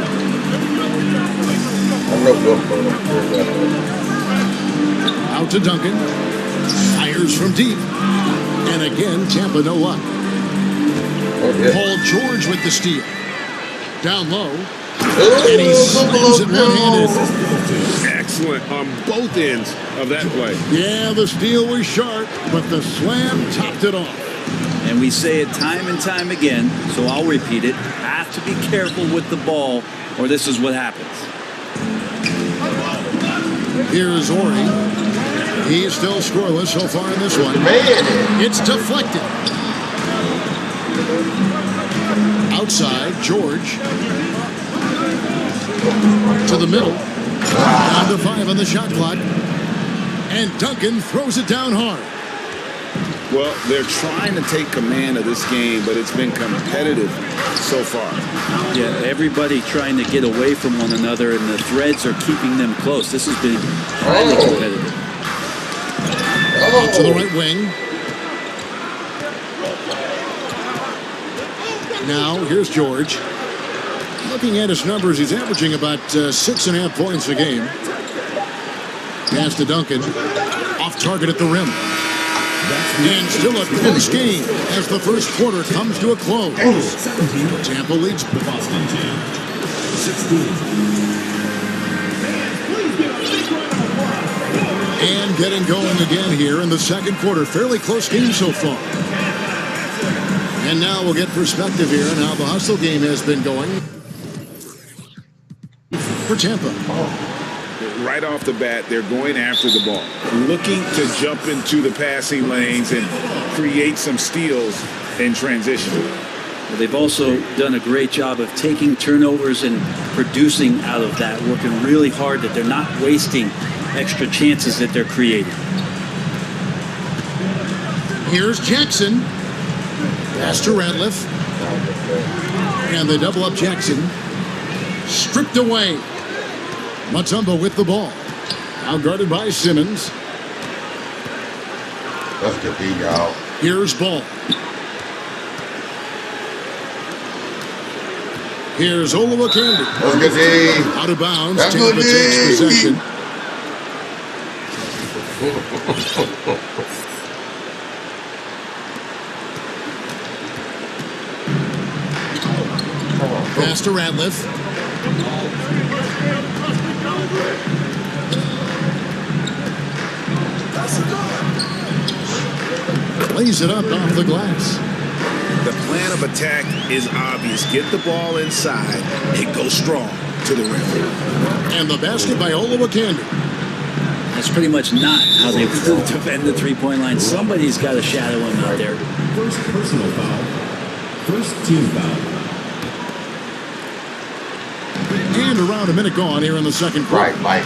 Out to Duncan. Fires from deep. And again, Tampa no luck. Paul George with the steal. Down low. And he slams it one-handed. Excellent on both ends of that play. Yeah, the steal was sharp, but the slam topped it off. And we say it time and time again, so I'll repeat it. Have to be careful with the ball, or this is what happens. Here's Ori. He's still scoreless so far in this one. It's deflected. Outside, George. To the middle. Down to 5 on the shot clock. And Duncan throws it down hard. Well, they're trying to take command of this game, but it's been competitive so far. Yeah, everybody trying to get away from one another, and the threads are keeping them close. This has been highly competitive. Out to the right wing. Now, here's George. Looking at his numbers, he's averaging about 6.5 points a game. Pass to Duncan. Off target at the rim. And still a close game as the first quarter comes to a close. Tampa leads The Boston team. 16. and getting going again here in the second quarter. Fairly close game so far. And now we'll get perspective here on how the hustle game has been going for Tampa. Right off the bat, they're going after the ball, looking to jump into the passing lanes and create some steals in transition. Well, they've also done a great job of taking turnovers and producing out of that, working really hard that they're not wasting extra chances that they're creating. Here's Jackson. Pass to Ratliff. And they double up Jackson. Stripped away. Mutombo with the ball. Now guarded by Simmons. That's the D, y'all. Here's Ball. Here's Olowokandi. That's good D. Out of bounds. That's Tampa good takes D. possession. Pass to Ratliff. Lays it up off the glass. The plan of attack is obvious. Get the ball inside and go strong to the rim. And the basket by Olowokandi. That's pretty much not how they defend the three-point line. Somebody's got to shadow him out there. First personal foul. First team foul. And around a minute gone here in the second quarter. Right, Mike.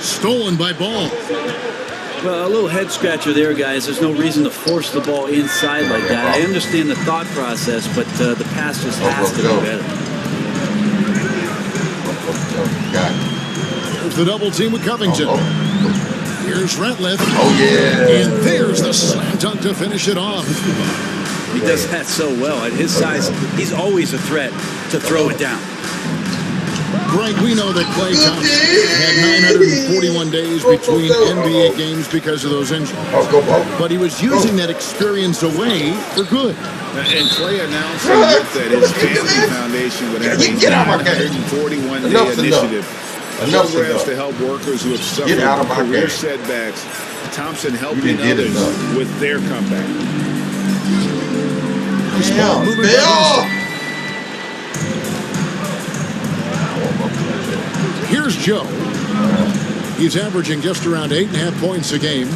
Stolen by Ball. Well, a little head scratcher there, guys. There's no reason to force the ball inside like that. I understand the thought process, but the pass just has to be better. There's the double team with Covington. Here's Ratliff. Oh, yeah. And there's the slam dunk to finish it off. He does that so well. At his size, he's always a threat to throw it down. Greg, we know that Klay Thompson had 941 days between NBA games because of those injuries. But he was using that experience away for good. And Klay announcing that his family foundation would have a 941-day initiative. Programs to help workers who have suffered career setbacks. Thompson helping others with their comeback. Here's Joe. He's averaging just around 8.5 points a game.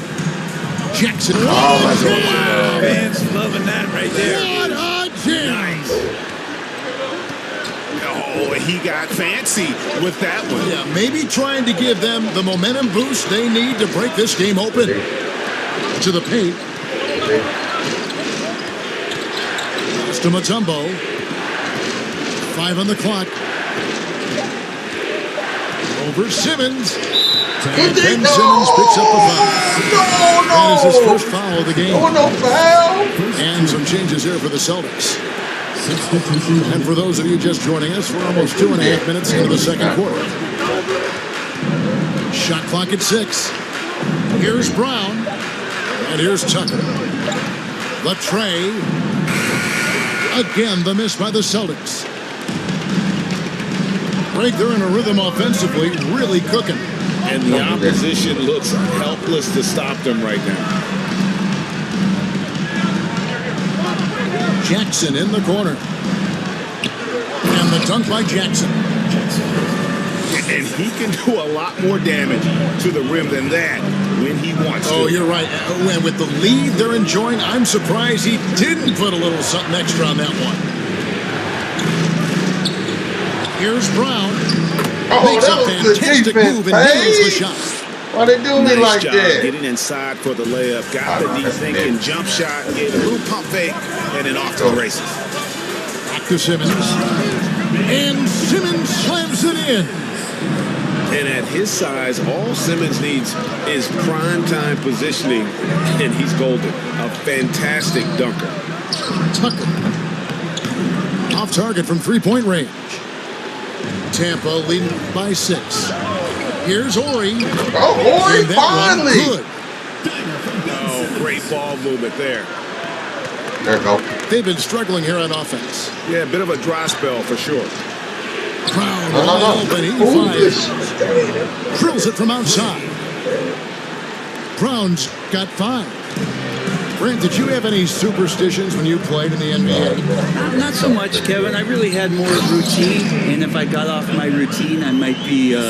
Jackson. Wow. Fans loving that right there. What a jam. Nice. Oh, he got fancy with that one. Yeah, maybe trying to give them the momentum boost they need to break this game open. To the paint. Pass to Mutombo. 5 on the clock. Over Simmons. And Ben Simmons picks up the foul. That is his first foul of the game. And some changes here for the Celtics. And for those of you just joining us, we're almost 2.5 minutes into the second quarter. Shot clock at 6. Here's Brown. And here's Tucker. The tray. Again, the miss by the Celtics. Right, they're in a rhythm offensively, really cooking. And the opposition looks helpless to stop them right now. Jackson in the corner. And the dunk by Jackson. And he can do a lot more damage to the rim than that when he wants to. Oh, you're right. And with the lead they're enjoying, I'm surprised he didn't put a little something extra on that one. Here's Brown. Makes that a was fantastic good move defense. and nails the Hey, shot. why they do me Nice like job that? getting inside for the layup. Got the D thinking jump shot, gave a little pump fake, and then off to the races. Back to Simmons. And Simmons slams it in. And at his size, all Simmons needs is prime time positioning, and he's golden. A fantastic dunker. Tucker. Off target from three-point range. Tampa leading by 6. Here's Ori. Oh, Ori, And that one finally. good. Oh, great ball movement there. There you go. They've been struggling here on offense. Yeah, a bit of a dry spell for sure. Brown No. wide open. He Ooh, fires. this- Drills it from outside. Brown's got 5. Brent, did you have any superstitions when you played in the NBA? Not so much, Kevin. I really had more routine, and if I got off my routine, I might be a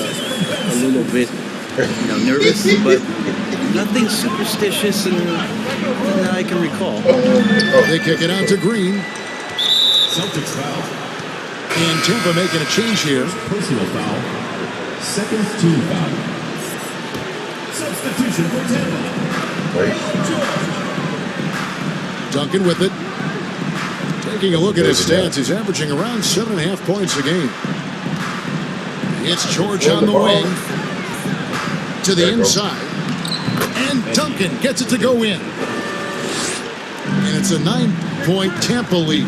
little bit, nervous. But nothing superstitious, and that I can recall. They kick it out to Green. Celtics foul. And Tampa making a change here. Personal foul. Second team foul. Substitution for Tampa. Duncan with it. Taking a look at his stats, he's averaging around 7.5 points a game. It's George on the wing. To the inside. And Duncan gets it to go in. And it's a 9-point Tampa lead.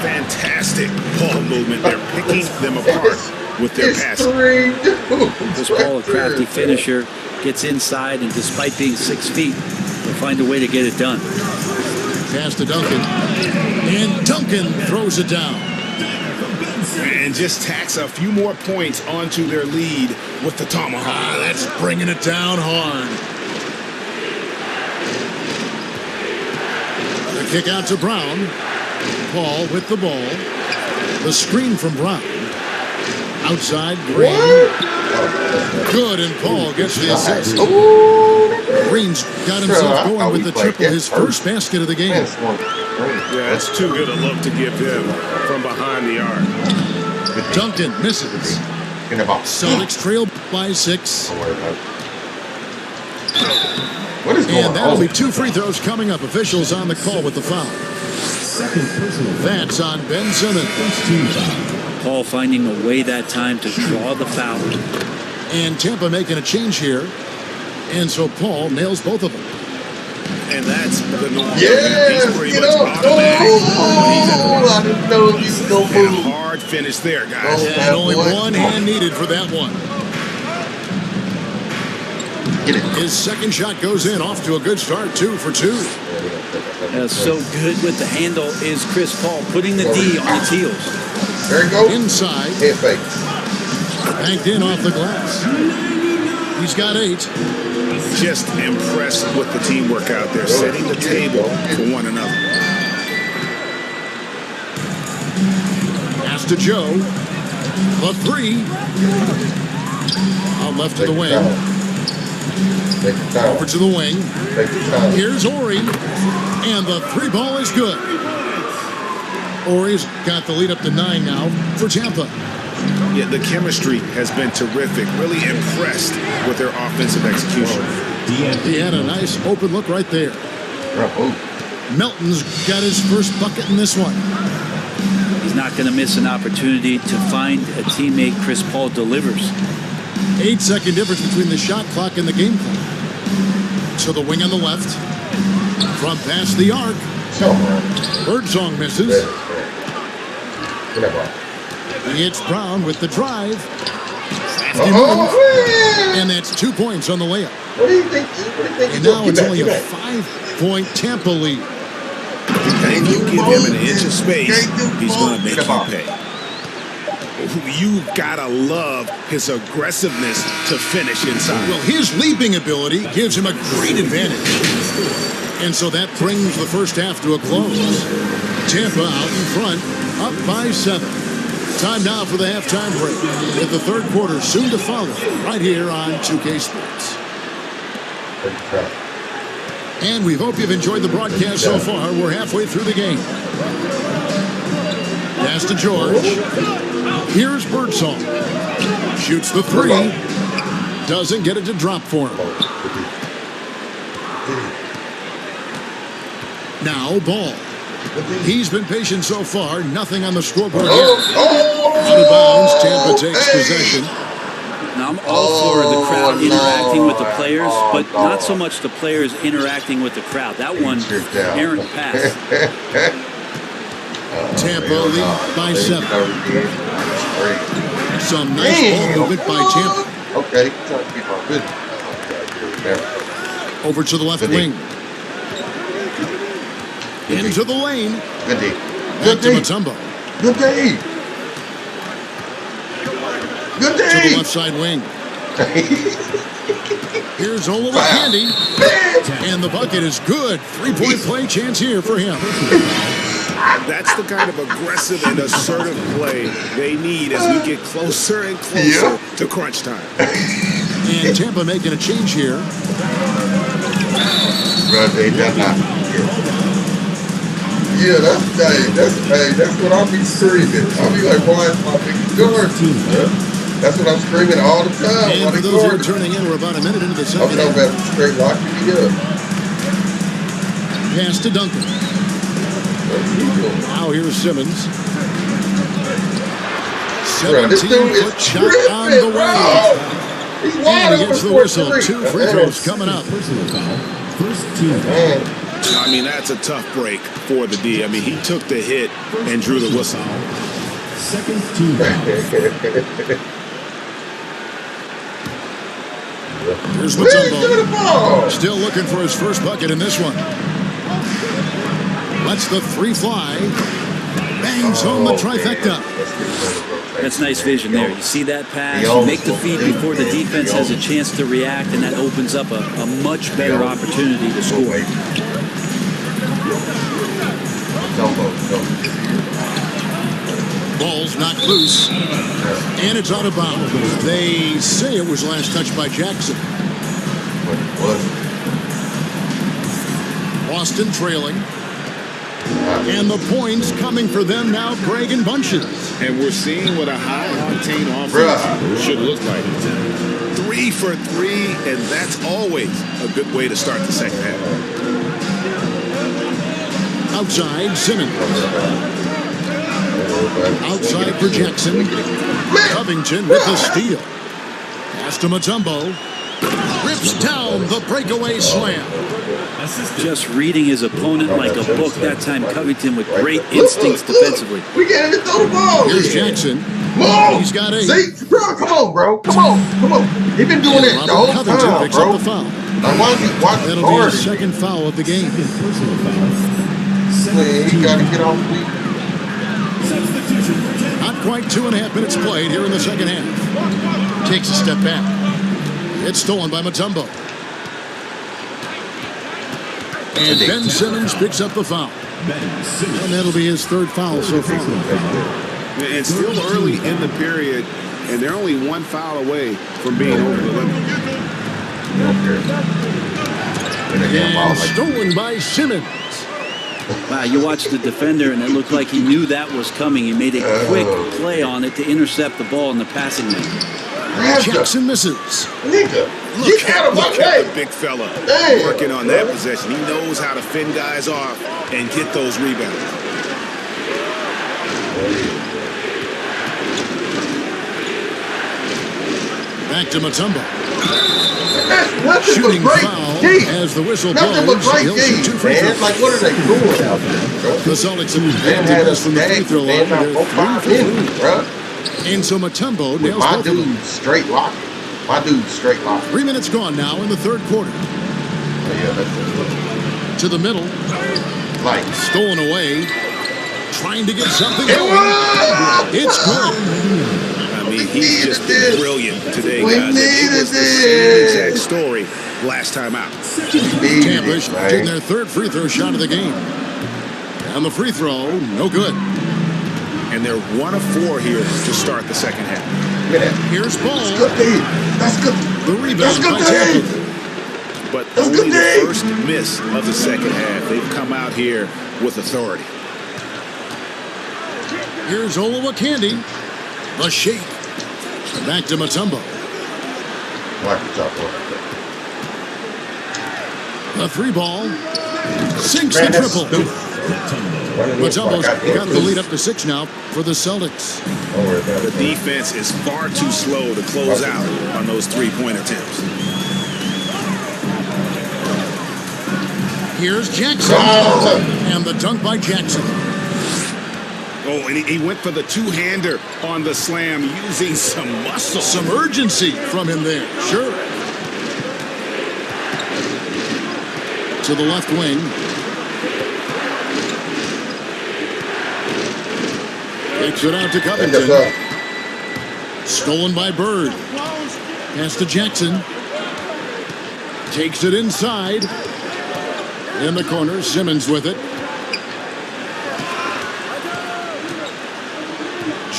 Fantastic ball movement. They're picking them apart with their It's passing. 3 dudes. Chris Paul, a crafty finisher, gets inside, and despite being 6 feet, will find a way to get it done. Pass to Duncan. And Duncan throws it down. And just tacks a few more points onto their lead with the tomahawk. That's bringing it down hard. The kick out to Brown. Paul with the ball. The screen from Brown. Outside, Green. Good, and Paul gets the assist. Green's got himself going with the triple, his first basket of the game. Yeah, that's too good a look to give them from behind the arc. Duncan misses. Celtics trail by 6. What is going And that'll on? be 2 free throws coming up. Officials on the call with the foul. Second personal foul. That's on Ben Simmons. First team foul. Paul finding a way that time to draw the foul. And Tampa making a change here. And so Paul nails both of them. And that's the norm. Yeah, He's pretty get much up. automatic. Oh, I didn't know you could go And a move. hard finish there, guys. Oh. And only one hand needed for that one. Get it. His second shot goes in, off to a good start, 2 for 2. So good with the handle is Chris Paul, putting the D on the teals. There you go. Inside, Head fake. banked in off the glass. He's got 8. Just impressed with the teamwork out there, setting the table for one another. Pass to Joe. The 3. Out left to the wing. Take your time. Over to the wing. Take your time. Here's Ori. And the 3 ball is good. Ori's got the lead up to 9 now for Tampa. Yeah, the chemistry has been terrific. Really impressed with their offensive execution. He had a nice open look right there. Melton's got his first bucket in this one. He's not going to miss an opportunity to find a teammate Chris Paul delivers. 8-second difference between the shot clock and the game clock. To the wing on the left. From past the arc. Birdsong misses. He hits Brown with the drive. Crafty move. And that's 2 points on the layup. What do you think? What do you think? And now it's only a 5-point Tampa lead. If you give him an inch of space, he's going to make you pay. You've got to love his aggressiveness to finish inside. Well, his leaping ability gives him a great advantage. And so that brings the first half to a close. Tampa out in front, up by 7. Time now for the halftime break. With the third quarter soon to follow, right here on 2K Sports. And we hope you've enjoyed the broadcast so far. We're halfway through the game. Pass to George. Here's Birdsong. Shoots the three. Doesn't get it to drop for him. Now Ball. He's been patient so far. Nothing on the scoreboard yet. Out of bounds. Tampa takes possession. Now, I'm all for the crowd interacting with the players, but not so much the players interacting with the crowd. That one, errant pass. Tampa lead by 7. Some nice ball movement by Tampa. Okay. Over to the left wing. Into the lane. Good day. Back to Mutombo. Good day. Good To the day. left side wing. Here's Ola Candy. And the bucket is good. 3-point play chance here for him. That's the kind of aggressive and assertive play they need as we get closer and closer to crunch time. And Tampa making a change here. Yeah, that's what I'll be screaming. I'll be like, why is my big guard? That's what I'm screaming all the time. And for those who are turning in, we're about a minute into the I'm second. talking about straight locking me up. Pass to Duncan. Now here's Simmons. 17-foot shot on the way. And he gets the whistle. 2 free throws coming up. Personal foul. First team. I mean, that's a tough break for the D. I mean, he took the hit and drew the whistle. Second team. Here's Mutombo. Still looking for his first bucket in this one. Lets the three fly. Bangs home the trifecta. That's nice vision there. You see that pass, you make the feed before the defense has a chance to react, and that opens up a much better opportunity to score. Ball's knocked loose. And it's out of bounds. They say it was last touched by Jackson. Boston trailing. And the points coming for them now, Greg and Bunches. And we're seeing what a high-octane offense should look like. 3 for 3, and that's always a good way to start the second half. Outside, Simmons. Outside for Jackson. Covington with the steal. Pass to Mutombo. Rips down the breakaway slam. Just reading his opponent like a book. That time Covington with great instincts defensively. We can't even throw the ball. Here's Jackson. He's got 8. See, bro, come on, bro. Come on. He been doing that the whole Covington time, picks bro. up the foul. Watch That'll be his second foul of the game. Personal foul. He got to get off the Not quite 2.5 minutes played here in the second half. Takes a step back. It's stolen by Mutombo. And Ben Simmons picks up the foul. And that'll be his third foul so far. It's still early in the period, and they're only 1 foul away from being over the limit. And stolen by Simmons. Wow, you watched the defender, and it looked like he knew that was coming. He made a quick play on it to intercept the ball in the passing lane. Jackson misses. Nigga, get out of my Look at way. the big fella Damn. working on that possession. He knows how to fend guys off and get those rebounds. Back to Mutombo. That's nothing Shooting but great foul D. as the whistle Nothing but blows. great He'll shoot D, 2 free man. throws. Like, what are they doing out there, bro? The Celtics have Man advanced had this us from the free tagged, throw man, line. about They're 4-5 3 for 3. minutes, bro. And so Mutombo With nails my both of them. dude straight locking. My dude straight locking. 3 minutes gone now in the third quarter. Oh, yeah, that's To the middle. like. Stolen away. Trying to get something It going. was! It's good. I mean, he's just been brilliant today, We guys. And it needed was the this. same exact story last time out. Tampa shooting their third free throw shot of the game. And the free throw, no good. And they're 1 of 4 here to start the second half. Here's Ball. That's good, Dave. That's good. The That's rebound good, by Tampa. Dave. But That's only good, the Dave. first miss of the second half. They've come out here with authority. Here's Olowokandi. The shake. Back to Mutombo. Watch the top one. The three ball. Sinks Man, the that's triple. stupid. Running this Mutombo's like I got the lead up to 6 now for the Celtics. Don't worry about The it. defense is far too slow to close out on those three-point attempts. Here's Jackson. Oh! And the dunk by Jackson. Oh, and he went for the two-hander on the slam using some muscle. Some urgency from him there. Sure. To the left wing. Takes it out to Covington. Stolen by Bird. Pass to Jackson. Takes it inside. In the corner, Simmons with it.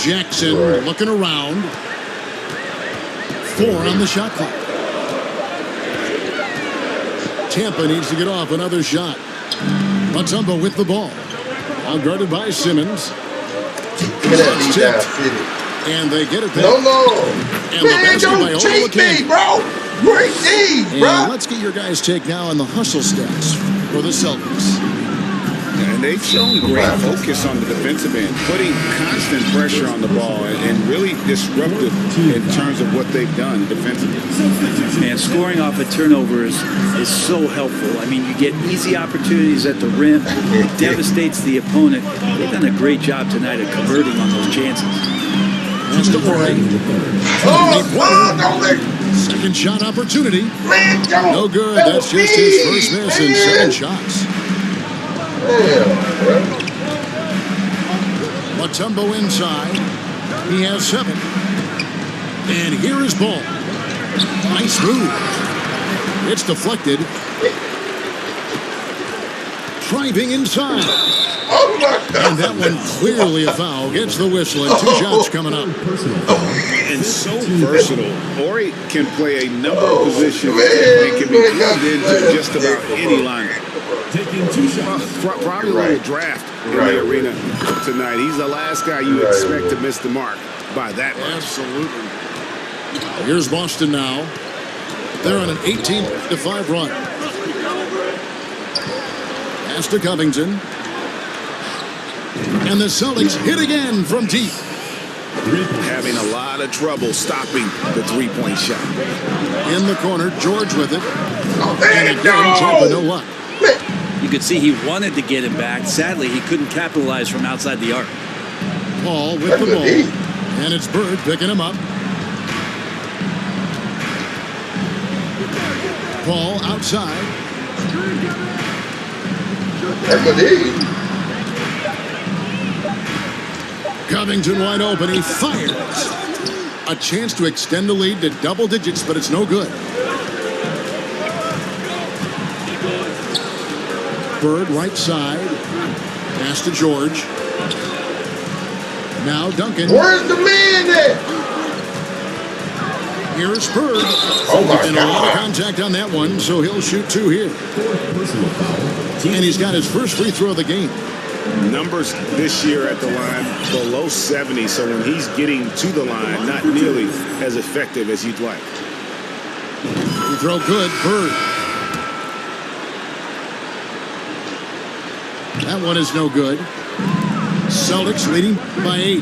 Jackson looking around. 4 on the shot clock. Tampa needs to get off another shot. Mutombo with the ball. Now guarded by Simmons. Give me that lead down, City. And they get it back. No. And the Man, basket by don't cheat me, Olowokandi. bro. Great D, And bro. let's get your guys' take now on the hustle stats for the Celtics. And they've shown great focus on the defensive end, putting constant pressure on the ball and really disruptive in terms of what they've done defensively. Man, scoring off of turnovers is so helpful. I mean, you get easy opportunities at the rim. It devastates the opponent. They've done a great job tonight of converting on those chances. That's the Morey. Don't let Second shot opportunity. man don't. No good. That's just his first miss in 7 shots. Mutombo inside. He has 7. And here is Ball. Nice move. It's deflected. Driving inside. Oh my God. And that one clearly a foul. Gets the whistle and 2 shots coming up. And so versatile. Ori can play a number of positions man. and can be plugged into just about any lineup. Taking 2 shots. Probably a little draft in the arena tonight. He's the last guy you expect to miss the mark by that much. Absolutely. Here's Boston now. They're on an 18-5 run. Pass to Covington. And the Celtics hit again from deep. Having a lot of trouble stopping the three-point shot. In the corner, George with it. Oh, And man, again, Tampa no no. luck. You could see he wanted to get him back. Sadly, he couldn't capitalize from outside the arc. Paul with the ball. And it's Bird picking him up. Paul outside. That's a D. Covington wide open. He fires. A chance to extend the lead to double digits, but it's no good. Bird right side. Pass to George. Now Duncan. Where's the man at? Here's Bird. Oh my And a lot of God. contact on that one, so he'll shoot 2 here. Personal foul. And he's got his first free throw of the game. Numbers this year at the line below 70, so when he's getting to the line, not nearly as effective as you'd like. Free throw good. Bird. That one is no good. Celtics leading by 8.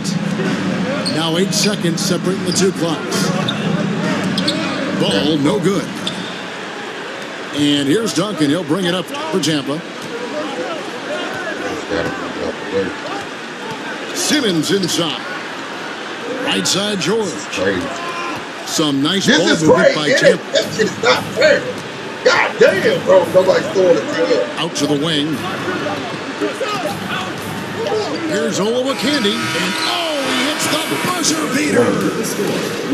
Now 8 seconds separating the 2 clocks. Ball no good. And here's Duncan. He'll bring it up for Tampa. Simmons inside. Right side, George. Crazy. Some nice This ball is movement crazy. by That Tampa. shit's not fair. God damn, bro. Nobody's throwing it to him. Out to the wing. Here's Olowokandi, and he hits the buzzer beater.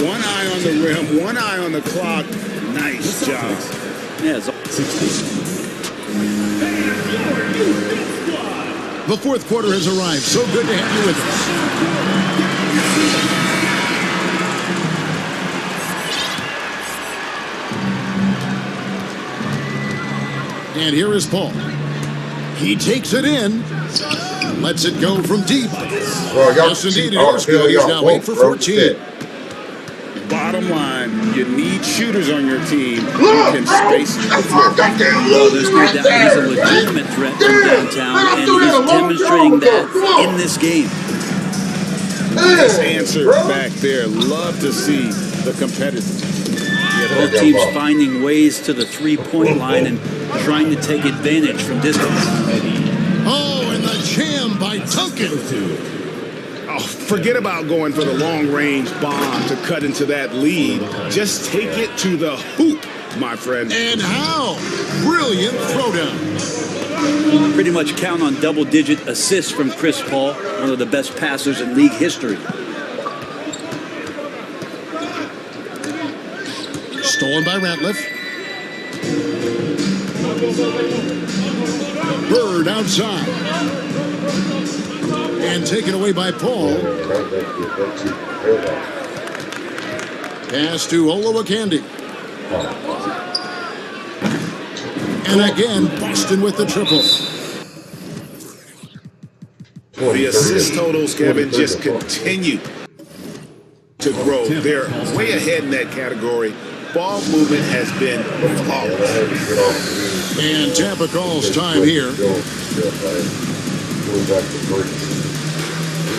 One eye on the rim, one eye on the clock. Nice job. Yeah, it's The fourth quarter has arrived. So good to have you with us. And here is Paul. He takes it in. Lets it go from deep. Bro, y'all Yes, indeed, it oh, is good. He's y'all now woke, 8 for bro. 14. Shit. Bottom line, you need shooters on your team who can space the That's floor. my goddamn Well, look. there's no doubt he's a legitimate threat from downtown, and he's demonstrating that in this game. Nice answer back there. Love to see the competitors. Both teams finding ways to the three-point line and trying to take advantage from distance. Oh, and the jam by Duncan. Oh, forget about going for the long-range bomb to cut into that lead. Just take it to the hoop, my friend. And how? Brilliant throwdown. Pretty much count on double-digit assists from Chris Paul, one of the best passers in league history. Stolen by Ratliff. Bird outside. And taken away by Paul. Pass to Olowokandi. And again, Boston with the triple. The assist totals, Kevin, just continue to grow. They're way ahead in that category. Ball movement has been flawless. And Tampa calls time here.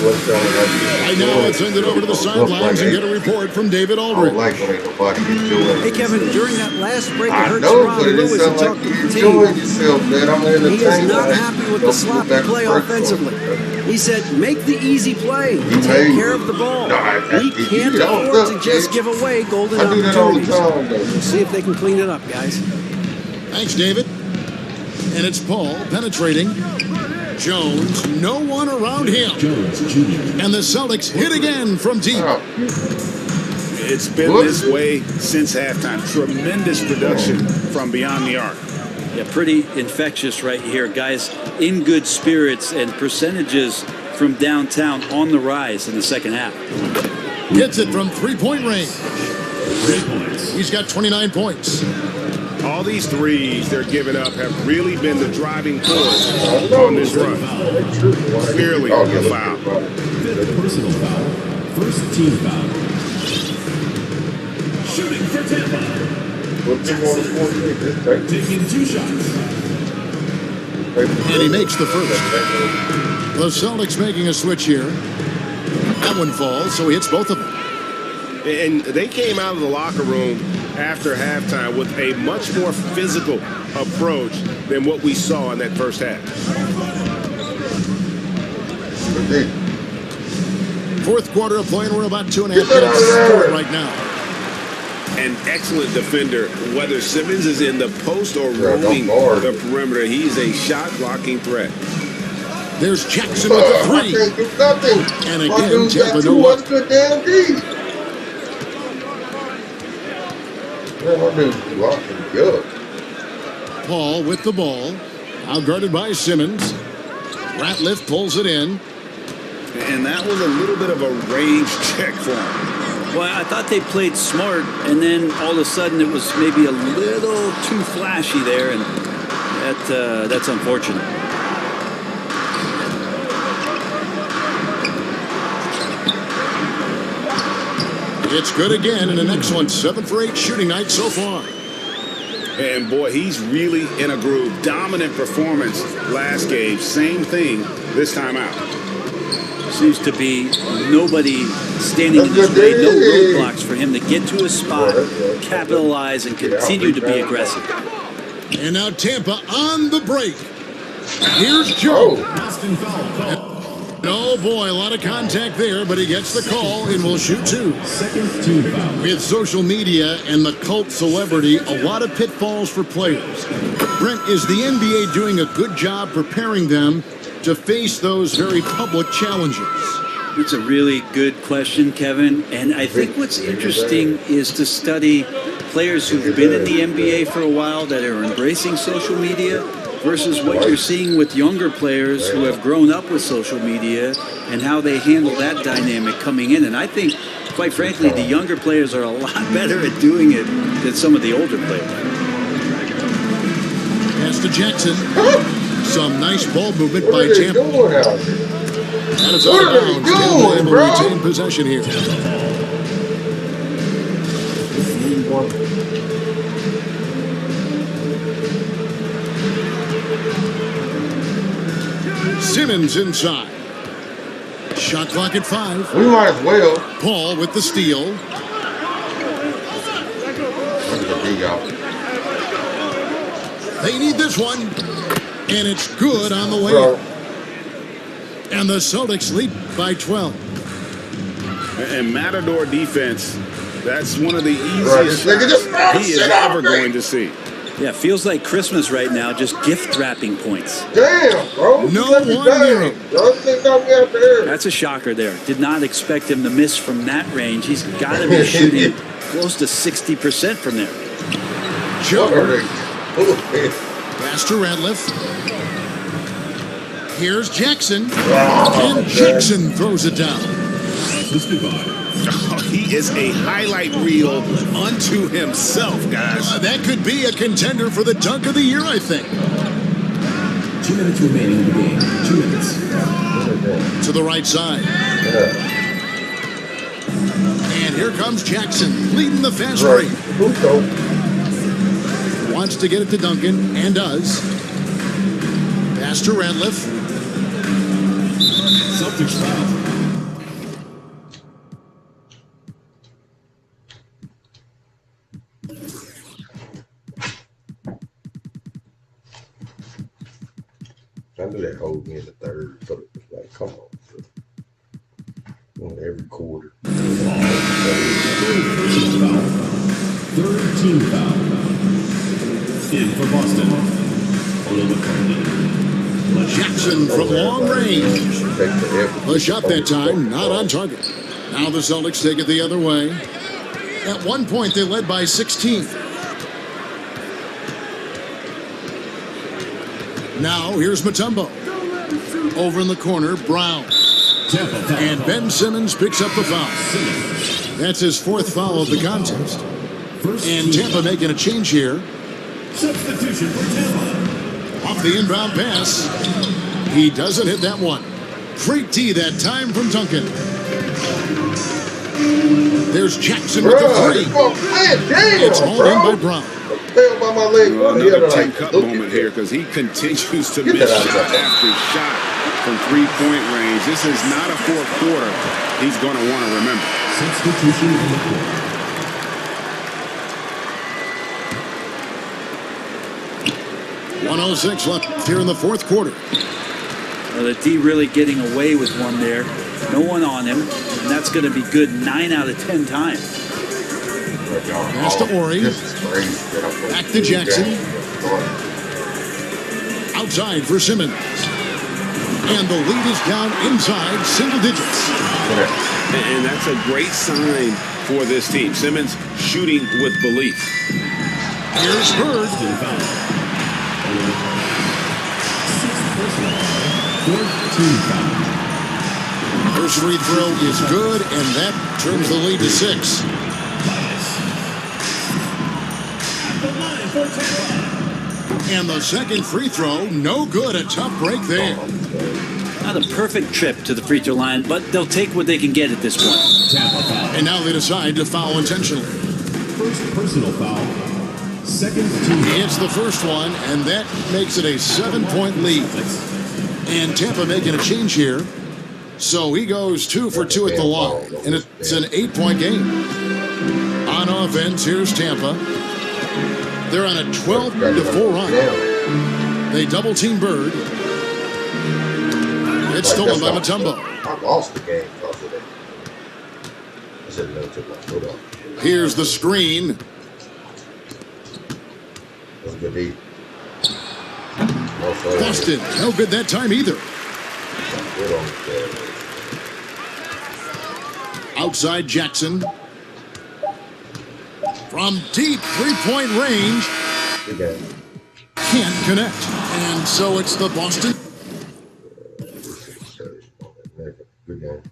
I now send it over to the sidelines and get a report from David I don't Aldridge. like when ain't nobody get your Hey, Kevin, during that last break, I I heard know, Sharon but it Lewis sound talk like to you're the enjoying team. yourself, man. I'm entertained. He is not by it. happy with the Don't sloppy back play to work. offensively. He said, make the easy play. made Take it. care of the ball. No, We you can't don't afford to look, just kid. give away golden I do that all the opportunities. time, though. We'll see if they can clean it up, guys. Thanks, David. And it's Paul penetrating. Jones, no one around him. Jones Jr. And the Celtics hit again from deep. Oh, It's been this way since halftime. Tremendous production from beyond the arc. Yeah, pretty infectious right here. Guys in good spirits and percentages from downtown on the rise in the second half. Hits it from three-point range. 3 points. He's got 29 points. All these threes they're giving up have really been the driving force on this run. Clearly oh, a foul. Fifth personal foul. First team foul. Shooting for Tampa. Taking 2 shots. And he makes the first. The Celtics making a switch here. That one falls, so he hits both of them. And they came out of the locker room after halftime with a much more physical approach than what we saw in that first half. Fourth quarter of play, and we're about 2.5 minutes short right now. An excellent defender, whether Simmons is in the post or roaming the perimeter. He's a shot-blocking threat. There's Jackson with the I three. can't do nothing. And My again, dude's got Tampa too no much up. good damn D. Man, my dude's blocking good. Paul with the ball. Out guarded by Simmons. Ratliff pulls it in. And that was a little bit of a range check for him. Well, I thought they played smart, and then all of a sudden it was maybe a little too flashy there, and that's unfortunate. It's good again, and an excellent 7 for 8 shooting night so far. And boy, he's really in a groove. Dominant performance last game. Same thing this time out. Seems to be nobody standing in his way, no roadblocks for him to get to his spot, capitalize, and continue to be aggressive. And now Tampa on the break. Here's Joe. Boston foul call. Oh boy, a lot of contact there, but he gets the call and will shoot two. Second team foul. With social media and the cult celebrity, a lot of pitfalls for players. Brent, is the NBA doing a good job preparing them to face those very public challenges? It's a really good question, Kevin. And I think what's interesting is to study players who've been in the NBA for a while that are embracing social media versus what you're seeing with younger players who have grown up with social media and how they handle that dynamic coming in. And I think, quite frankly, the younger players are a lot better at doing it than some of the older players. Pass to Jackson. Some nice ball movement by Tampa. That is out of bounds. Tampa able to retain possession here. Simmons inside. Shot clock at 5. We might as well. Paul with the steal. They need this one. And it's good on the way up. And the Celtics lead by 12. And Matador defense, that's one of the easiest shots he is ever going to see. Yeah, feels like Christmas right now, just gift wrapping points. Damn, bro. No one near him. That's a shocker there. Did not expect him to miss from that range. He's got to be shooting close to 60% from there. Joe. Pass to Radliff. Here's Jackson. And Jackson throws it down. He is a highlight reel unto himself, guys. That could be a contender for the dunk of the year, I think. 2 minutes remaining in the game. 2 minutes. To the right side. And here comes Jackson, leading the fast break. Wants to get it to Duncan, and does. Pass to Radliff. Celtics foul. I knew that hold me in the third, but it was like, come on, bro. On every quarter. Third team foul. In for Boston. Jackson from long range. A shot that time, not on target. Now the Celtics take it the other way. At one point, they led by 16. Now, here's Mutombo. Over in the corner, Brown. And Ben Simmons picks up the foul. That's his fourth foul of the contest. And Tampa making a change here. Substitution for Tampa. Off the inbound pass. He doesn't hit that one. Great D that time from Duncan. There's Jackson with the three. It's all in by Brown. Another Tim Cup moment here because he continues to miss shot after shot from three-point range. This is not a fourth quarter he's going to want to remember. Substitution in the court. 1:06 left here in the fourth quarter. Well, the D really getting away with one there. No one on him, and that's going to be good 9 out of 10 times. Pass to Ori. Back to Jackson. Outside for Simmons. And the lead is down inside single digits. And that's a great sign for this team. Simmons shooting with belief. Here's Bird. First free throw is good, and that turns the lead to 6. And the second free throw, no good. A tough break there. Not a perfect trip to the free throw line, but they'll take what they can get at this point. And now they decide to foul intentionally. First personal foul. Second team. It's the first one, and that makes it a 7-point lead. And Tampa making a change here. So he goes 2 for 2 at the line, and it's an 8-point game. On offense, here's Tampa. They're on a 12-4 run. They double-team Bird. it's stolen by Mutombo. I lost the game because of that. I should have never took my foot off. Here's the screen. That's a good beat. Boston, no good that time either. Good on the Outside Jackson. From deep three-point range. good game. Can't connect. And so it's the Boston. Good game.